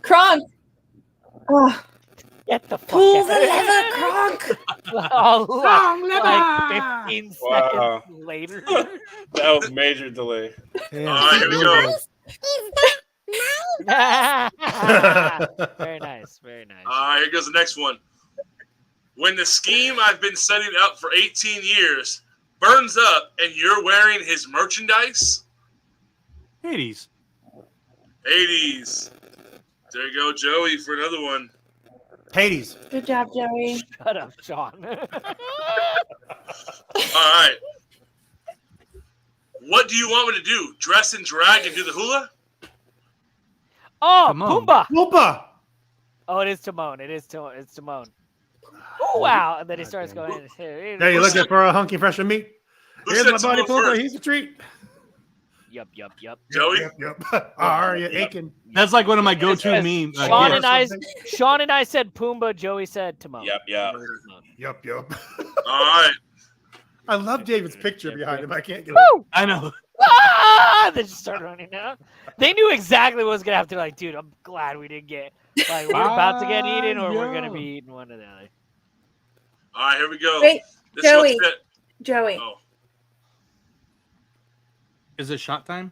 Speaker 2: Kronk. Oh,
Speaker 11: Get the fuck
Speaker 2: pull
Speaker 11: out.
Speaker 2: the lever, Kronk.
Speaker 11: Long like 15
Speaker 9: Wow.
Speaker 11: seconds later.
Speaker 9: That was major delay.
Speaker 1: Damn.
Speaker 4: All right, here we go.
Speaker 11: Very nice. Very nice.
Speaker 4: All right, here goes the next one. When the scheme I've been setting up for 18 years burns up and you're wearing his merchandise,
Speaker 3: Hades.
Speaker 4: 80s. There you go, Joey, for another one.
Speaker 1: Hades.
Speaker 2: Good job, Joey.
Speaker 11: Shut up, Sean.
Speaker 4: All right. What do you want me to do? Dress and drag and do the hula?
Speaker 11: Oh,
Speaker 3: Timon.
Speaker 11: Pumbaa.
Speaker 1: Whoopa.
Speaker 11: Oh, it is Timon. It's Timon. Oh wow! And then he starts going.
Speaker 1: Hey, you looking for a hunky fresh of meat?
Speaker 4: Who
Speaker 1: Here's
Speaker 4: said
Speaker 1: my
Speaker 4: to
Speaker 1: buddy
Speaker 4: go
Speaker 1: Pooper.
Speaker 4: first?
Speaker 1: He's a treat.
Speaker 11: Yup.
Speaker 4: Joey?
Speaker 1: Yep. Are you aching?
Speaker 3: That's like one of my go-to memes.
Speaker 11: Sean and I said Pumbaa. Joey said Timon.
Speaker 9: Yep.
Speaker 1: Yep.
Speaker 4: All right.
Speaker 1: I love David's picture behind him. I can't get
Speaker 11: Woo!
Speaker 3: I know.
Speaker 11: They just started running out. They knew exactly what was gonna happen. Like, dude, I'm glad we didn't get like we're about to get eaten or we're gonna be eating one or the other.
Speaker 4: All right, here we go.
Speaker 2: Wait,
Speaker 4: This
Speaker 2: Joey.
Speaker 4: one's it.
Speaker 2: Joey.
Speaker 4: Oh.
Speaker 3: Is it shot time?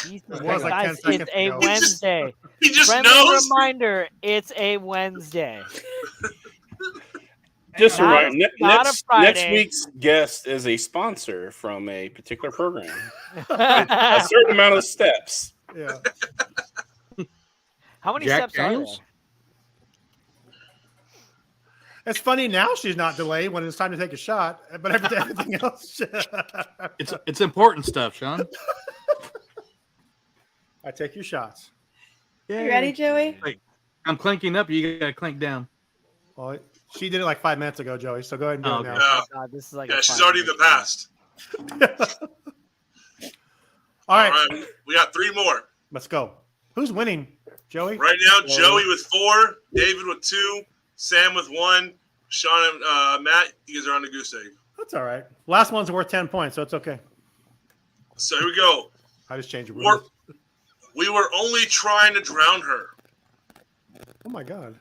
Speaker 1: It was like 10
Speaker 11: Guys,
Speaker 1: seconds
Speaker 11: it's a
Speaker 1: ago.
Speaker 11: Wednesday.
Speaker 4: He just
Speaker 11: Friendly
Speaker 4: knows.
Speaker 11: reminder, it's a Wednesday.
Speaker 9: Just
Speaker 11: Not-
Speaker 9: right.
Speaker 11: not a
Speaker 9: Next
Speaker 11: Friday.
Speaker 9: week's guest is a sponsor from a particular program. A certain amount of steps.
Speaker 1: Yeah.
Speaker 11: How many
Speaker 3: Jack
Speaker 11: steps are there?
Speaker 3: Daniels?
Speaker 1: It's funny now she's not delayed when it's time to take a shot, but everything else.
Speaker 3: It's important stuff, Sean.
Speaker 1: I take your shots.
Speaker 2: You ready, Joey?
Speaker 3: Wait, I'm clanking up. You gotta clank down.
Speaker 1: Well, she did it like 5 minutes ago, Joey. So go ahead and do
Speaker 3: Oh,
Speaker 1: it now.
Speaker 3: okay.
Speaker 4: Yeah,
Speaker 11: God, this is like
Speaker 4: yeah
Speaker 11: a
Speaker 4: she's
Speaker 11: 5
Speaker 4: already in the
Speaker 11: minute
Speaker 4: past.
Speaker 1: All right,
Speaker 4: All right, we got 3 more.
Speaker 1: let's go. Who's winning, Joey?
Speaker 4: Right now, Joey with 4, David with 2, Sam with 1, Sean and Matt, you guys are on the goose egg.
Speaker 1: That's all right. Last one's worth 10 points, so it's okay.
Speaker 4: So here we go.
Speaker 1: I just changed the
Speaker 4: We're-
Speaker 1: rules.
Speaker 4: We were only trying to drown her.
Speaker 1: Oh my God.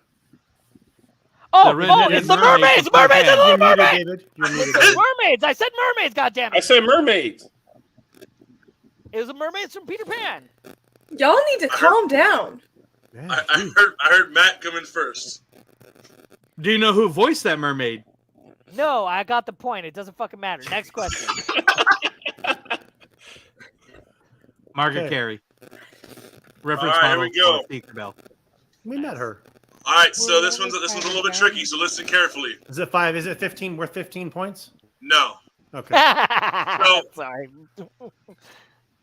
Speaker 11: Oh,
Speaker 3: The redheaded
Speaker 11: it's the
Speaker 3: mermaid.
Speaker 11: mermaids! Mermaids! The
Speaker 1: You're
Speaker 11: little
Speaker 1: muted,
Speaker 11: mermaids!
Speaker 1: David. You're muted.
Speaker 11: It's mermaids! I said mermaids, goddammit!
Speaker 9: I said mermaids.
Speaker 11: It was the mermaids from Peter Pan.
Speaker 2: Y'all need to calm down.
Speaker 1: Man,
Speaker 4: I heard Matt come in first.
Speaker 3: Do you know who voiced that mermaid?
Speaker 11: No, I got the point. It doesn't fucking matter. Next question.
Speaker 3: Margaret
Speaker 1: Okay.
Speaker 3: Carey. Reference
Speaker 4: All right, here
Speaker 3: model
Speaker 4: we go.
Speaker 3: for Tinkerbell.
Speaker 1: we met her.
Speaker 4: All right, so this one's a little bit tricky, so listen carefully.
Speaker 1: Is it 5? Is it 15? Worth 15 points?
Speaker 4: No.
Speaker 1: Okay.
Speaker 11: Sorry.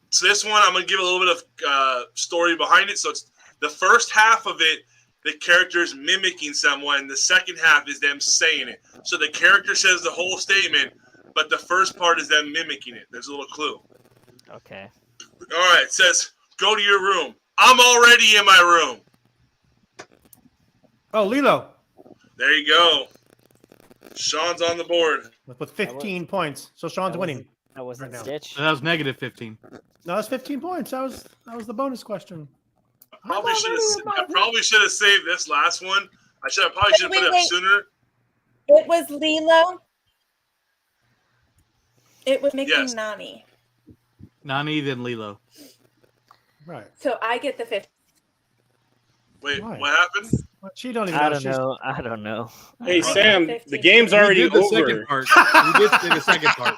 Speaker 4: So this one, I'm going to give a little bit of story behind it. So it's the first half of it, the character's mimicking someone. The second half is them saying it. So the character says the whole statement, but the first part is them mimicking it. There's a little clue.
Speaker 11: Okay.
Speaker 4: All right, it says, go to your room. I'm already in my room.
Speaker 1: Oh, Lilo
Speaker 4: There you go. Sean's on the board.
Speaker 1: with 15 points. So Sean's winning.
Speaker 11: That wasn't
Speaker 1: Right now.
Speaker 11: Stitch.
Speaker 3: That was negative 15.
Speaker 1: No, that's 15 points. That was the bonus question.
Speaker 4: I probably should have saved this last one. I probably should have put it up
Speaker 2: Wait.
Speaker 4: sooner.
Speaker 2: It was Lilo. It was making
Speaker 4: Yes.
Speaker 2: Nani.
Speaker 3: Nani, then Lilo.
Speaker 1: Right.
Speaker 2: So I get the 50.
Speaker 4: Wait,
Speaker 1: Why?
Speaker 4: what happened?
Speaker 1: Well, she don't even
Speaker 11: I
Speaker 1: know.
Speaker 11: don't
Speaker 1: She's-
Speaker 11: know. I don't know.
Speaker 9: Hey,
Speaker 2: Okay.
Speaker 9: Sam,
Speaker 2: 15.
Speaker 9: the game's
Speaker 3: We
Speaker 9: already
Speaker 3: did the
Speaker 9: over.
Speaker 3: second part. We did say the second part.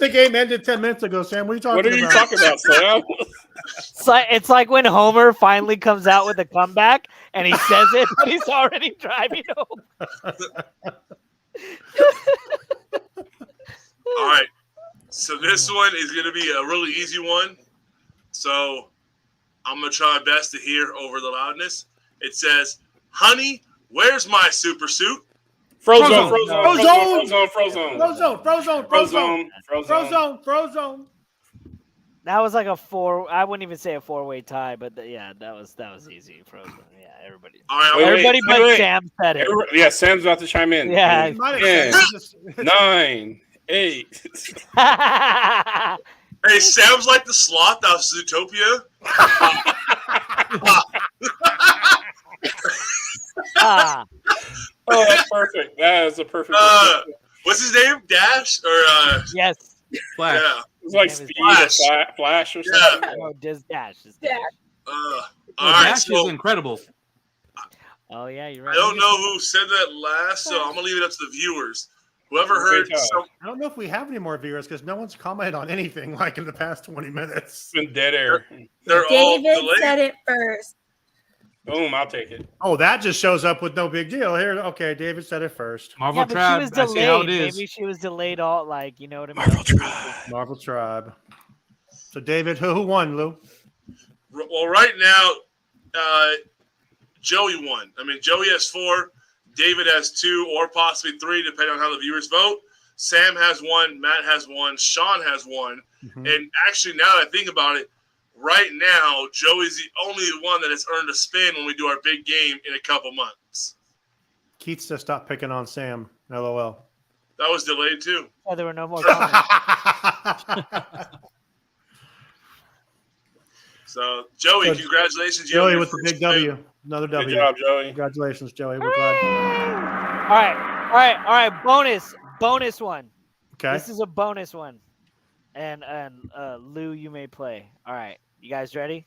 Speaker 1: The game ended 10 minutes ago, Sam. What are you talking
Speaker 9: What are you
Speaker 1: about?
Speaker 9: talking about, Sam?
Speaker 11: It's like when Homer finally comes out with a comeback and he says it, but he's already driving home.
Speaker 4: All right. So this one is going to be a really easy one. So I'm going to try my best to hear over the loudness. It says, honey, where's my super suit?
Speaker 9: Frozone.
Speaker 11: That was like a 4. I wouldn't even say a 4-way tie, but yeah, that was easy. Frozen. Yeah, everybody.
Speaker 4: All right,
Speaker 11: Everybody but Sam said it.
Speaker 9: Yeah, Sam's about to chime in.
Speaker 11: Yeah.
Speaker 9: 10, 9, 8.
Speaker 4: Hey, Sam's like the sloth out of Zootopia.
Speaker 9: Oh, that's perfect. That is a perfect.
Speaker 4: What's his name? Dash or
Speaker 11: yes,
Speaker 3: Flash.
Speaker 4: Yeah,
Speaker 9: it's like
Speaker 11: His name
Speaker 9: Speed
Speaker 11: is
Speaker 9: or Flash or
Speaker 4: Yeah.
Speaker 9: something.
Speaker 11: No, just Dash.
Speaker 4: all
Speaker 3: Well,
Speaker 4: right.
Speaker 3: Dash
Speaker 4: So
Speaker 3: is incredible.
Speaker 11: Oh yeah, you're
Speaker 4: I
Speaker 11: right.
Speaker 4: don't know who said that last, so I'm gonna leave it up to the viewers. Whoever heard,
Speaker 1: I don't know if we have any more viewers because no one's commented on anything like in the past 20 minutes.
Speaker 9: It's been dead air.
Speaker 4: they're all
Speaker 2: David
Speaker 4: delayed.
Speaker 2: said it first.
Speaker 9: Boom, I'll take it.
Speaker 1: Oh, that just shows up with no big deal. Here, okay, David said it first.
Speaker 3: Marvel
Speaker 11: Yeah, but
Speaker 3: Tribe.
Speaker 11: she was
Speaker 3: I see how it
Speaker 11: delayed.
Speaker 3: is.
Speaker 11: Maybe she was delayed all like you know what I mean.
Speaker 1: Marvel Tribe. So, David, who won, Lou?
Speaker 4: Well, right now, Joey won. I mean, Joey has 4, David has 2, or possibly 3, depending on how the viewers vote. Sam has 1, Matt has 1, Sean has 1.
Speaker 1: Mm-hmm.
Speaker 4: And actually, now that I think about it, right now, Joey's the only one that has earned a spin when we do our big game in a couple months.
Speaker 1: Keith said stop picking on Sam. LOL.
Speaker 4: That was delayed too.
Speaker 11: Oh, there were no more comments.
Speaker 4: So, Joey, congratulations.
Speaker 1: Joey with the big W. Another W.
Speaker 9: Good job, Joey.
Speaker 1: Congratulations, Joey. We're glad.
Speaker 11: All right. Bonus one.
Speaker 1: Okay.
Speaker 11: This is a bonus one. And Lou, you may play. All right. You guys ready?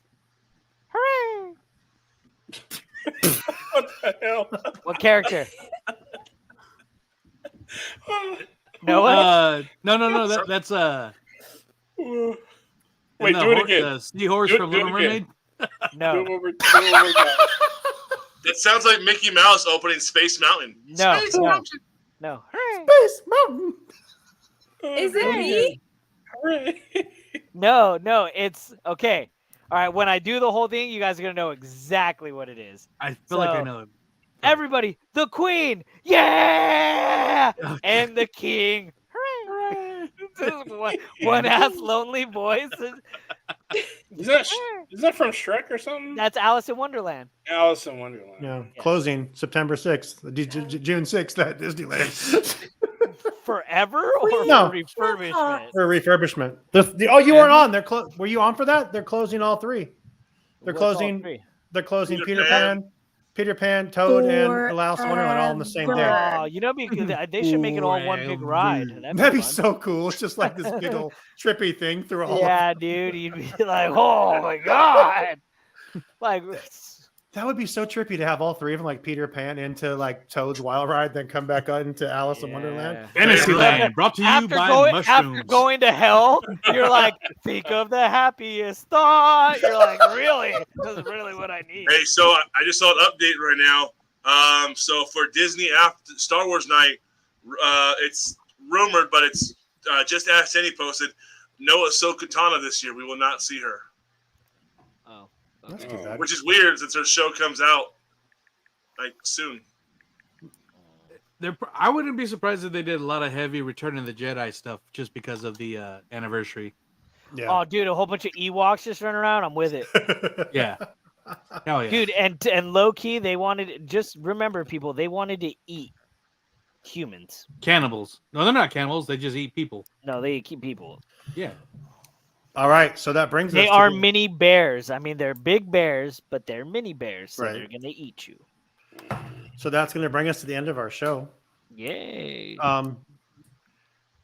Speaker 11: Hooray!
Speaker 9: What the hell?
Speaker 11: What character? Noah?
Speaker 3: No. That's
Speaker 9: Wait, do it again.
Speaker 3: The seahorse from Little Mermaid.
Speaker 11: No.
Speaker 4: That sounds like Mickey Mouse opening Space Mountain.
Speaker 11: No.
Speaker 4: Space
Speaker 11: No.
Speaker 4: Mountain.
Speaker 11: No.
Speaker 1: Space Mountain.
Speaker 2: Is it me?
Speaker 11: No. It's okay. All right. When I do the whole thing, you guys are gonna know exactly what it is.
Speaker 3: I feel like I know it.
Speaker 11: Everybody, the Queen, yeah, and the King. Hooray! one ass lonely voice.
Speaker 9: Is that from Shrek or something?
Speaker 11: That's Alice in Wonderland.
Speaker 9: Alice in Wonderland.
Speaker 1: Yeah. Closing September 6th, June 6th at Disneyland.
Speaker 11: Forever or
Speaker 1: No.
Speaker 11: for refurbishment?
Speaker 1: For refurbishment. You weren't on. Were you on for that? They're closing all 3. They're
Speaker 11: What's all
Speaker 1: closing.
Speaker 11: 3?
Speaker 1: They're closing
Speaker 4: Peter Pan.
Speaker 1: Peter Pan, Toad, and Alice in Wonderland all on the same day.
Speaker 11: Oh, they should make it all one big ride.
Speaker 1: That'd be so cool. It's just like this big old trippy thing through all.
Speaker 11: Yeah, dude, you'd be like, oh my god, like
Speaker 1: that would be so trippy to have all 3 of them, like Peter Pan into like Toad's Wild Ride, then come back on into Alice in Wonderland.
Speaker 3: Fantasyland, brought to you by mushrooms.
Speaker 11: After going to hell, you're like, think of the happiest thought. You're like, really? This is really what I need.
Speaker 4: Hey, so I just saw an update right now. So for Disney after Star Wars night, it's rumored, but it's just Ask Any posted. No Ahsoka Tano this year. We will not see her.
Speaker 11: Oh,
Speaker 1: that's too bad.
Speaker 4: Which is weird since her show comes out like soon.
Speaker 3: I wouldn't be surprised if they did a lot of heavy Return of the Jedi stuff just because of the anniversary.
Speaker 1: Yeah.
Speaker 11: Oh, dude, a whole bunch of Ewoks just running around. I'm with it.
Speaker 3: Yeah. Hell yeah.
Speaker 11: Dude, and low key, they wanted, just remember, people, they wanted to eat humans.
Speaker 3: Cannibals. No, they're not cannibals. They just eat people.
Speaker 11: No, they eat people.
Speaker 3: Yeah.
Speaker 1: All right, so that brings us.
Speaker 11: They are mini bears. I mean, they're big bears, but they're mini bears, so
Speaker 1: Right.
Speaker 11: they're gonna eat you.
Speaker 1: So that's going to bring us to the end of our show.
Speaker 11: Yay!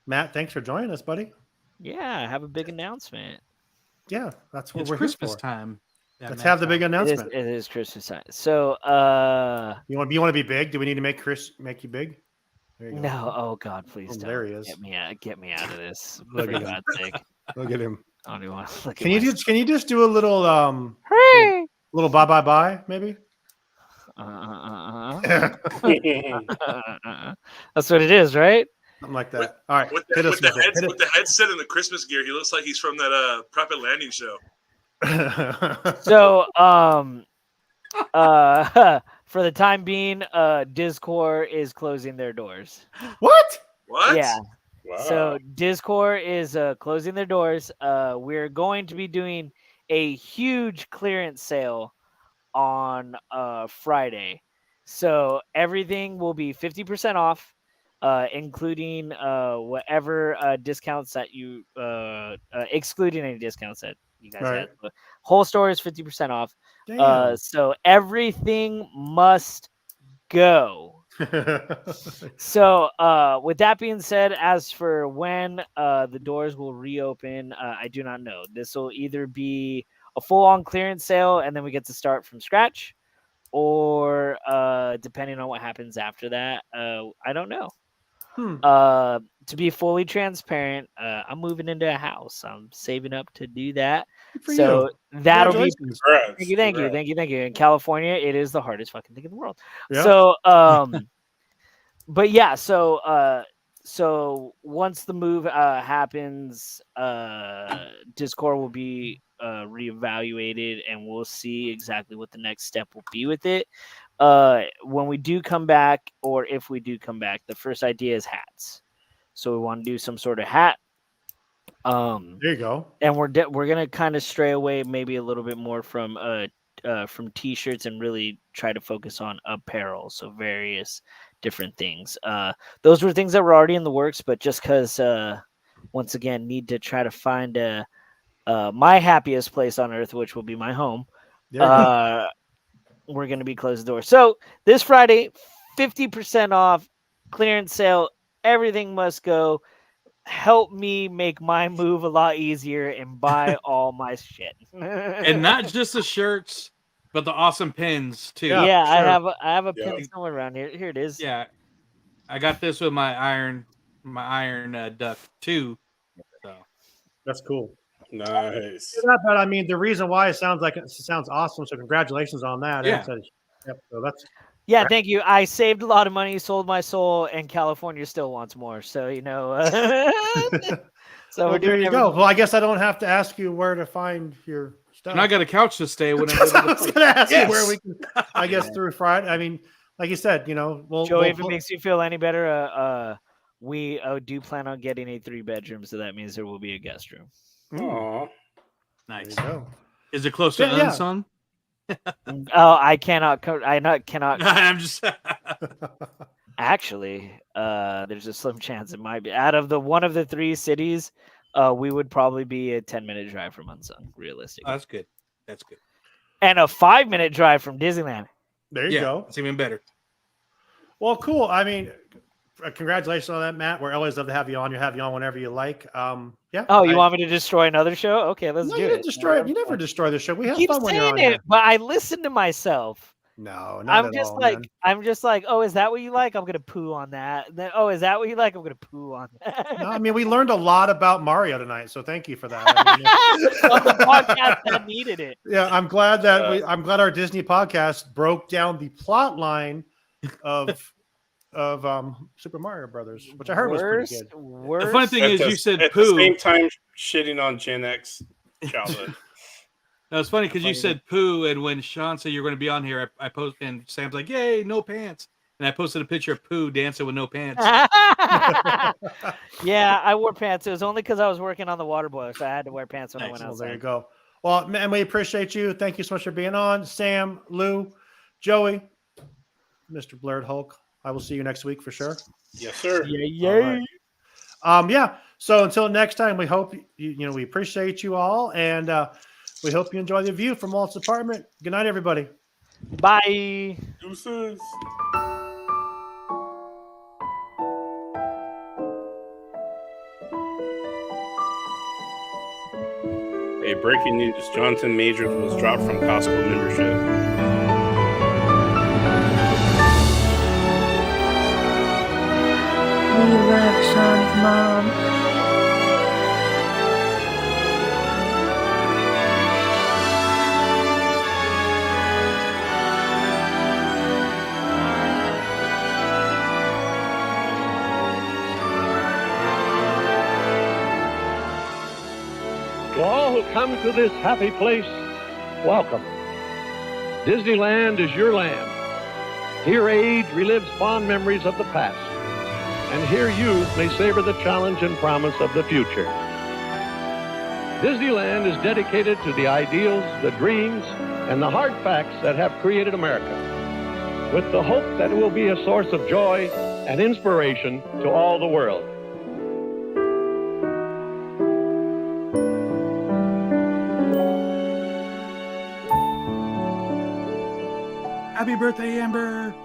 Speaker 1: Matt, thanks for joining us, buddy.
Speaker 11: Yeah, I have a big announcement.
Speaker 1: Yeah, that's what
Speaker 3: It's
Speaker 1: we're
Speaker 3: Christmas
Speaker 1: here for.
Speaker 3: time.
Speaker 1: Let's have the big announcement.
Speaker 11: It is Christmas time. So,
Speaker 1: you want to be big? Do we need to make you big? There you go.
Speaker 11: no, oh God, please
Speaker 1: Oh,
Speaker 11: don't.
Speaker 1: there he is.
Speaker 11: Get me out of this.
Speaker 1: Look
Speaker 11: For
Speaker 1: at him.
Speaker 11: God's sake.
Speaker 1: Look at him.
Speaker 11: I don't even want to look
Speaker 1: Can
Speaker 11: at
Speaker 1: you just do a little
Speaker 11: Hooray!
Speaker 1: little bye maybe?
Speaker 11: That's what it is, right?
Speaker 1: Something like that. All right.
Speaker 4: With
Speaker 1: hit
Speaker 4: the,
Speaker 1: us
Speaker 4: with the,
Speaker 1: with it.
Speaker 4: heads,
Speaker 1: Hit
Speaker 4: with the headset and the Christmas gear, he looks like he's from that Prep It Landing show.
Speaker 1: it.
Speaker 11: So, for the time being, Discord is closing their doors.
Speaker 1: What?
Speaker 4: What?
Speaker 11: Yeah.
Speaker 9: Wow.
Speaker 11: So Discord is closing their doors. We're going to be doing a huge clearance sale on Friday. So everything will be 50% off, including whatever discounts that you excluding any discounts that you guys
Speaker 1: Right.
Speaker 11: had. The whole store is 50% off.
Speaker 1: Damn.
Speaker 11: So everything must go. So with that being said, as for when the doors will reopen, I do not know. This will either be a full-on clearance sale and then we get to start from scratch, or depending on what happens after that, I don't know. To be fully transparent, I'm moving into a house. I'm saving up to do that.
Speaker 1: for
Speaker 11: So
Speaker 1: you.
Speaker 11: that'll be
Speaker 1: Congratulations.
Speaker 11: thank you. In California, it is the hardest fucking thing in the world.
Speaker 1: Yeah.
Speaker 11: So but yeah, so so once the move happens, Discord will be reevaluated, and we'll see exactly what the next step will be with it. When we do come back, or if we do come back, the first idea is hats. So we want to do some sort of hat.
Speaker 1: There you go.
Speaker 11: And we're gonna kind of stray away maybe a little bit more from t-shirts and really try to focus on apparel. So various different things. Those were things that were already in the works, but just because once again need to try to find my happiest place on earth, which will be my home. We're gonna be closed the door. So this Friday, 50% off, clearance sale. Everything must go. Help me make my move a lot easier and buy all my shit.
Speaker 3: And not just the shirts, but the awesome pins too.
Speaker 11: Yeah, sure. I have a pin somewhere around here. Here it is.
Speaker 3: Yeah, I got this with my iron duck too. So
Speaker 1: that's cool.
Speaker 9: Nice.
Speaker 1: But I mean, the reason why it sounds awesome. So congratulations on that.
Speaker 3: Yeah.
Speaker 1: So that's.
Speaker 11: Yeah, thank you. I saved a lot of money, sold my soul, and California still wants more. So so
Speaker 1: well, there you go. Well, I guess I don't have to ask you where to find your stuff.
Speaker 3: And I got a couch to stay whenever.
Speaker 1: I was going to ask you where we can. I guess through Friday. I mean, like you said,
Speaker 11: Joey, if it makes you feel any better, we do plan on getting a 3-bedroom, so that means there will be a guest room.
Speaker 9: Aww,
Speaker 3: nice. Is it close to Unsung?
Speaker 11: Oh, I cannot. I'm
Speaker 3: just.
Speaker 11: Actually, there's a slim chance it might be. Out of one of the 3 cities, we would probably be a 10-minute drive from Unsung, realistically.
Speaker 3: That's good. That's good.
Speaker 11: And a 5-minute drive from Disneyland.
Speaker 1: There you go.
Speaker 3: It's even better.
Speaker 1: Well, cool. I mean, congratulations on that, Matt. We're always love to have you on. You have you on whenever you like. Yeah.
Speaker 11: Oh, you want me to destroy another show? Okay, let's do it.
Speaker 1: Destroy it. You never destroy the show. We have
Speaker 11: Keep
Speaker 1: fun when you're on
Speaker 11: saying it,
Speaker 1: here.
Speaker 11: but I listen to myself.
Speaker 1: No,
Speaker 11: I'm just like, oh, is that what you like? I'm gonna poo on that. Then, oh, is that what you like? I'm gonna poo on that.
Speaker 1: No, I mean, we learned a lot about Mario tonight, so thank you for that. I mean,
Speaker 11: on the podcast that needed it.
Speaker 1: Yeah, I'm glad that I'm glad our Disney podcast broke down the plot line of Super Mario Brothers, which I heard was pretty good.
Speaker 3: The funny thing is, you said
Speaker 9: at
Speaker 3: poo.
Speaker 9: the same time shitting on Gen X childhood.
Speaker 3: No, it's funny because you said poo, and when Sean said you're going to be on here, I post, and Sam's like, "Yay, no pants!" And I posted a picture of poo dancing with no pants.
Speaker 11: Yeah, I wore pants. It was only because I was working on the water boiler, so I had to wear pants when I went outside.
Speaker 1: Well, there you go. Well, man, we appreciate you. Thank you so much for being on, Sam, Lou, Joey, Mr. Blurred Hulk. I will see you next week for sure.
Speaker 9: Yes, sir.
Speaker 11: Yeah.
Speaker 1: Yeah. So until next time, we hope we appreciate you all, and we hope you enjoy the view from Walt's apartment. Good night, everybody.
Speaker 11: Bye.
Speaker 9: Deuces. Hey, breaking news. Jonathan Majors was dropped from Costco membership.
Speaker 2: We love Sean's mom.
Speaker 7: To all who come to this happy place, welcome. Disneyland is your land. Here age relives fond memories of the past, and here youth may savor the challenge and promise of the future. Disneyland is dedicated to the ideals, the dreams, and the hard facts that have created America, with the hope that it will be a source of joy and inspiration to all the world.
Speaker 3: Happy birthday, Amber.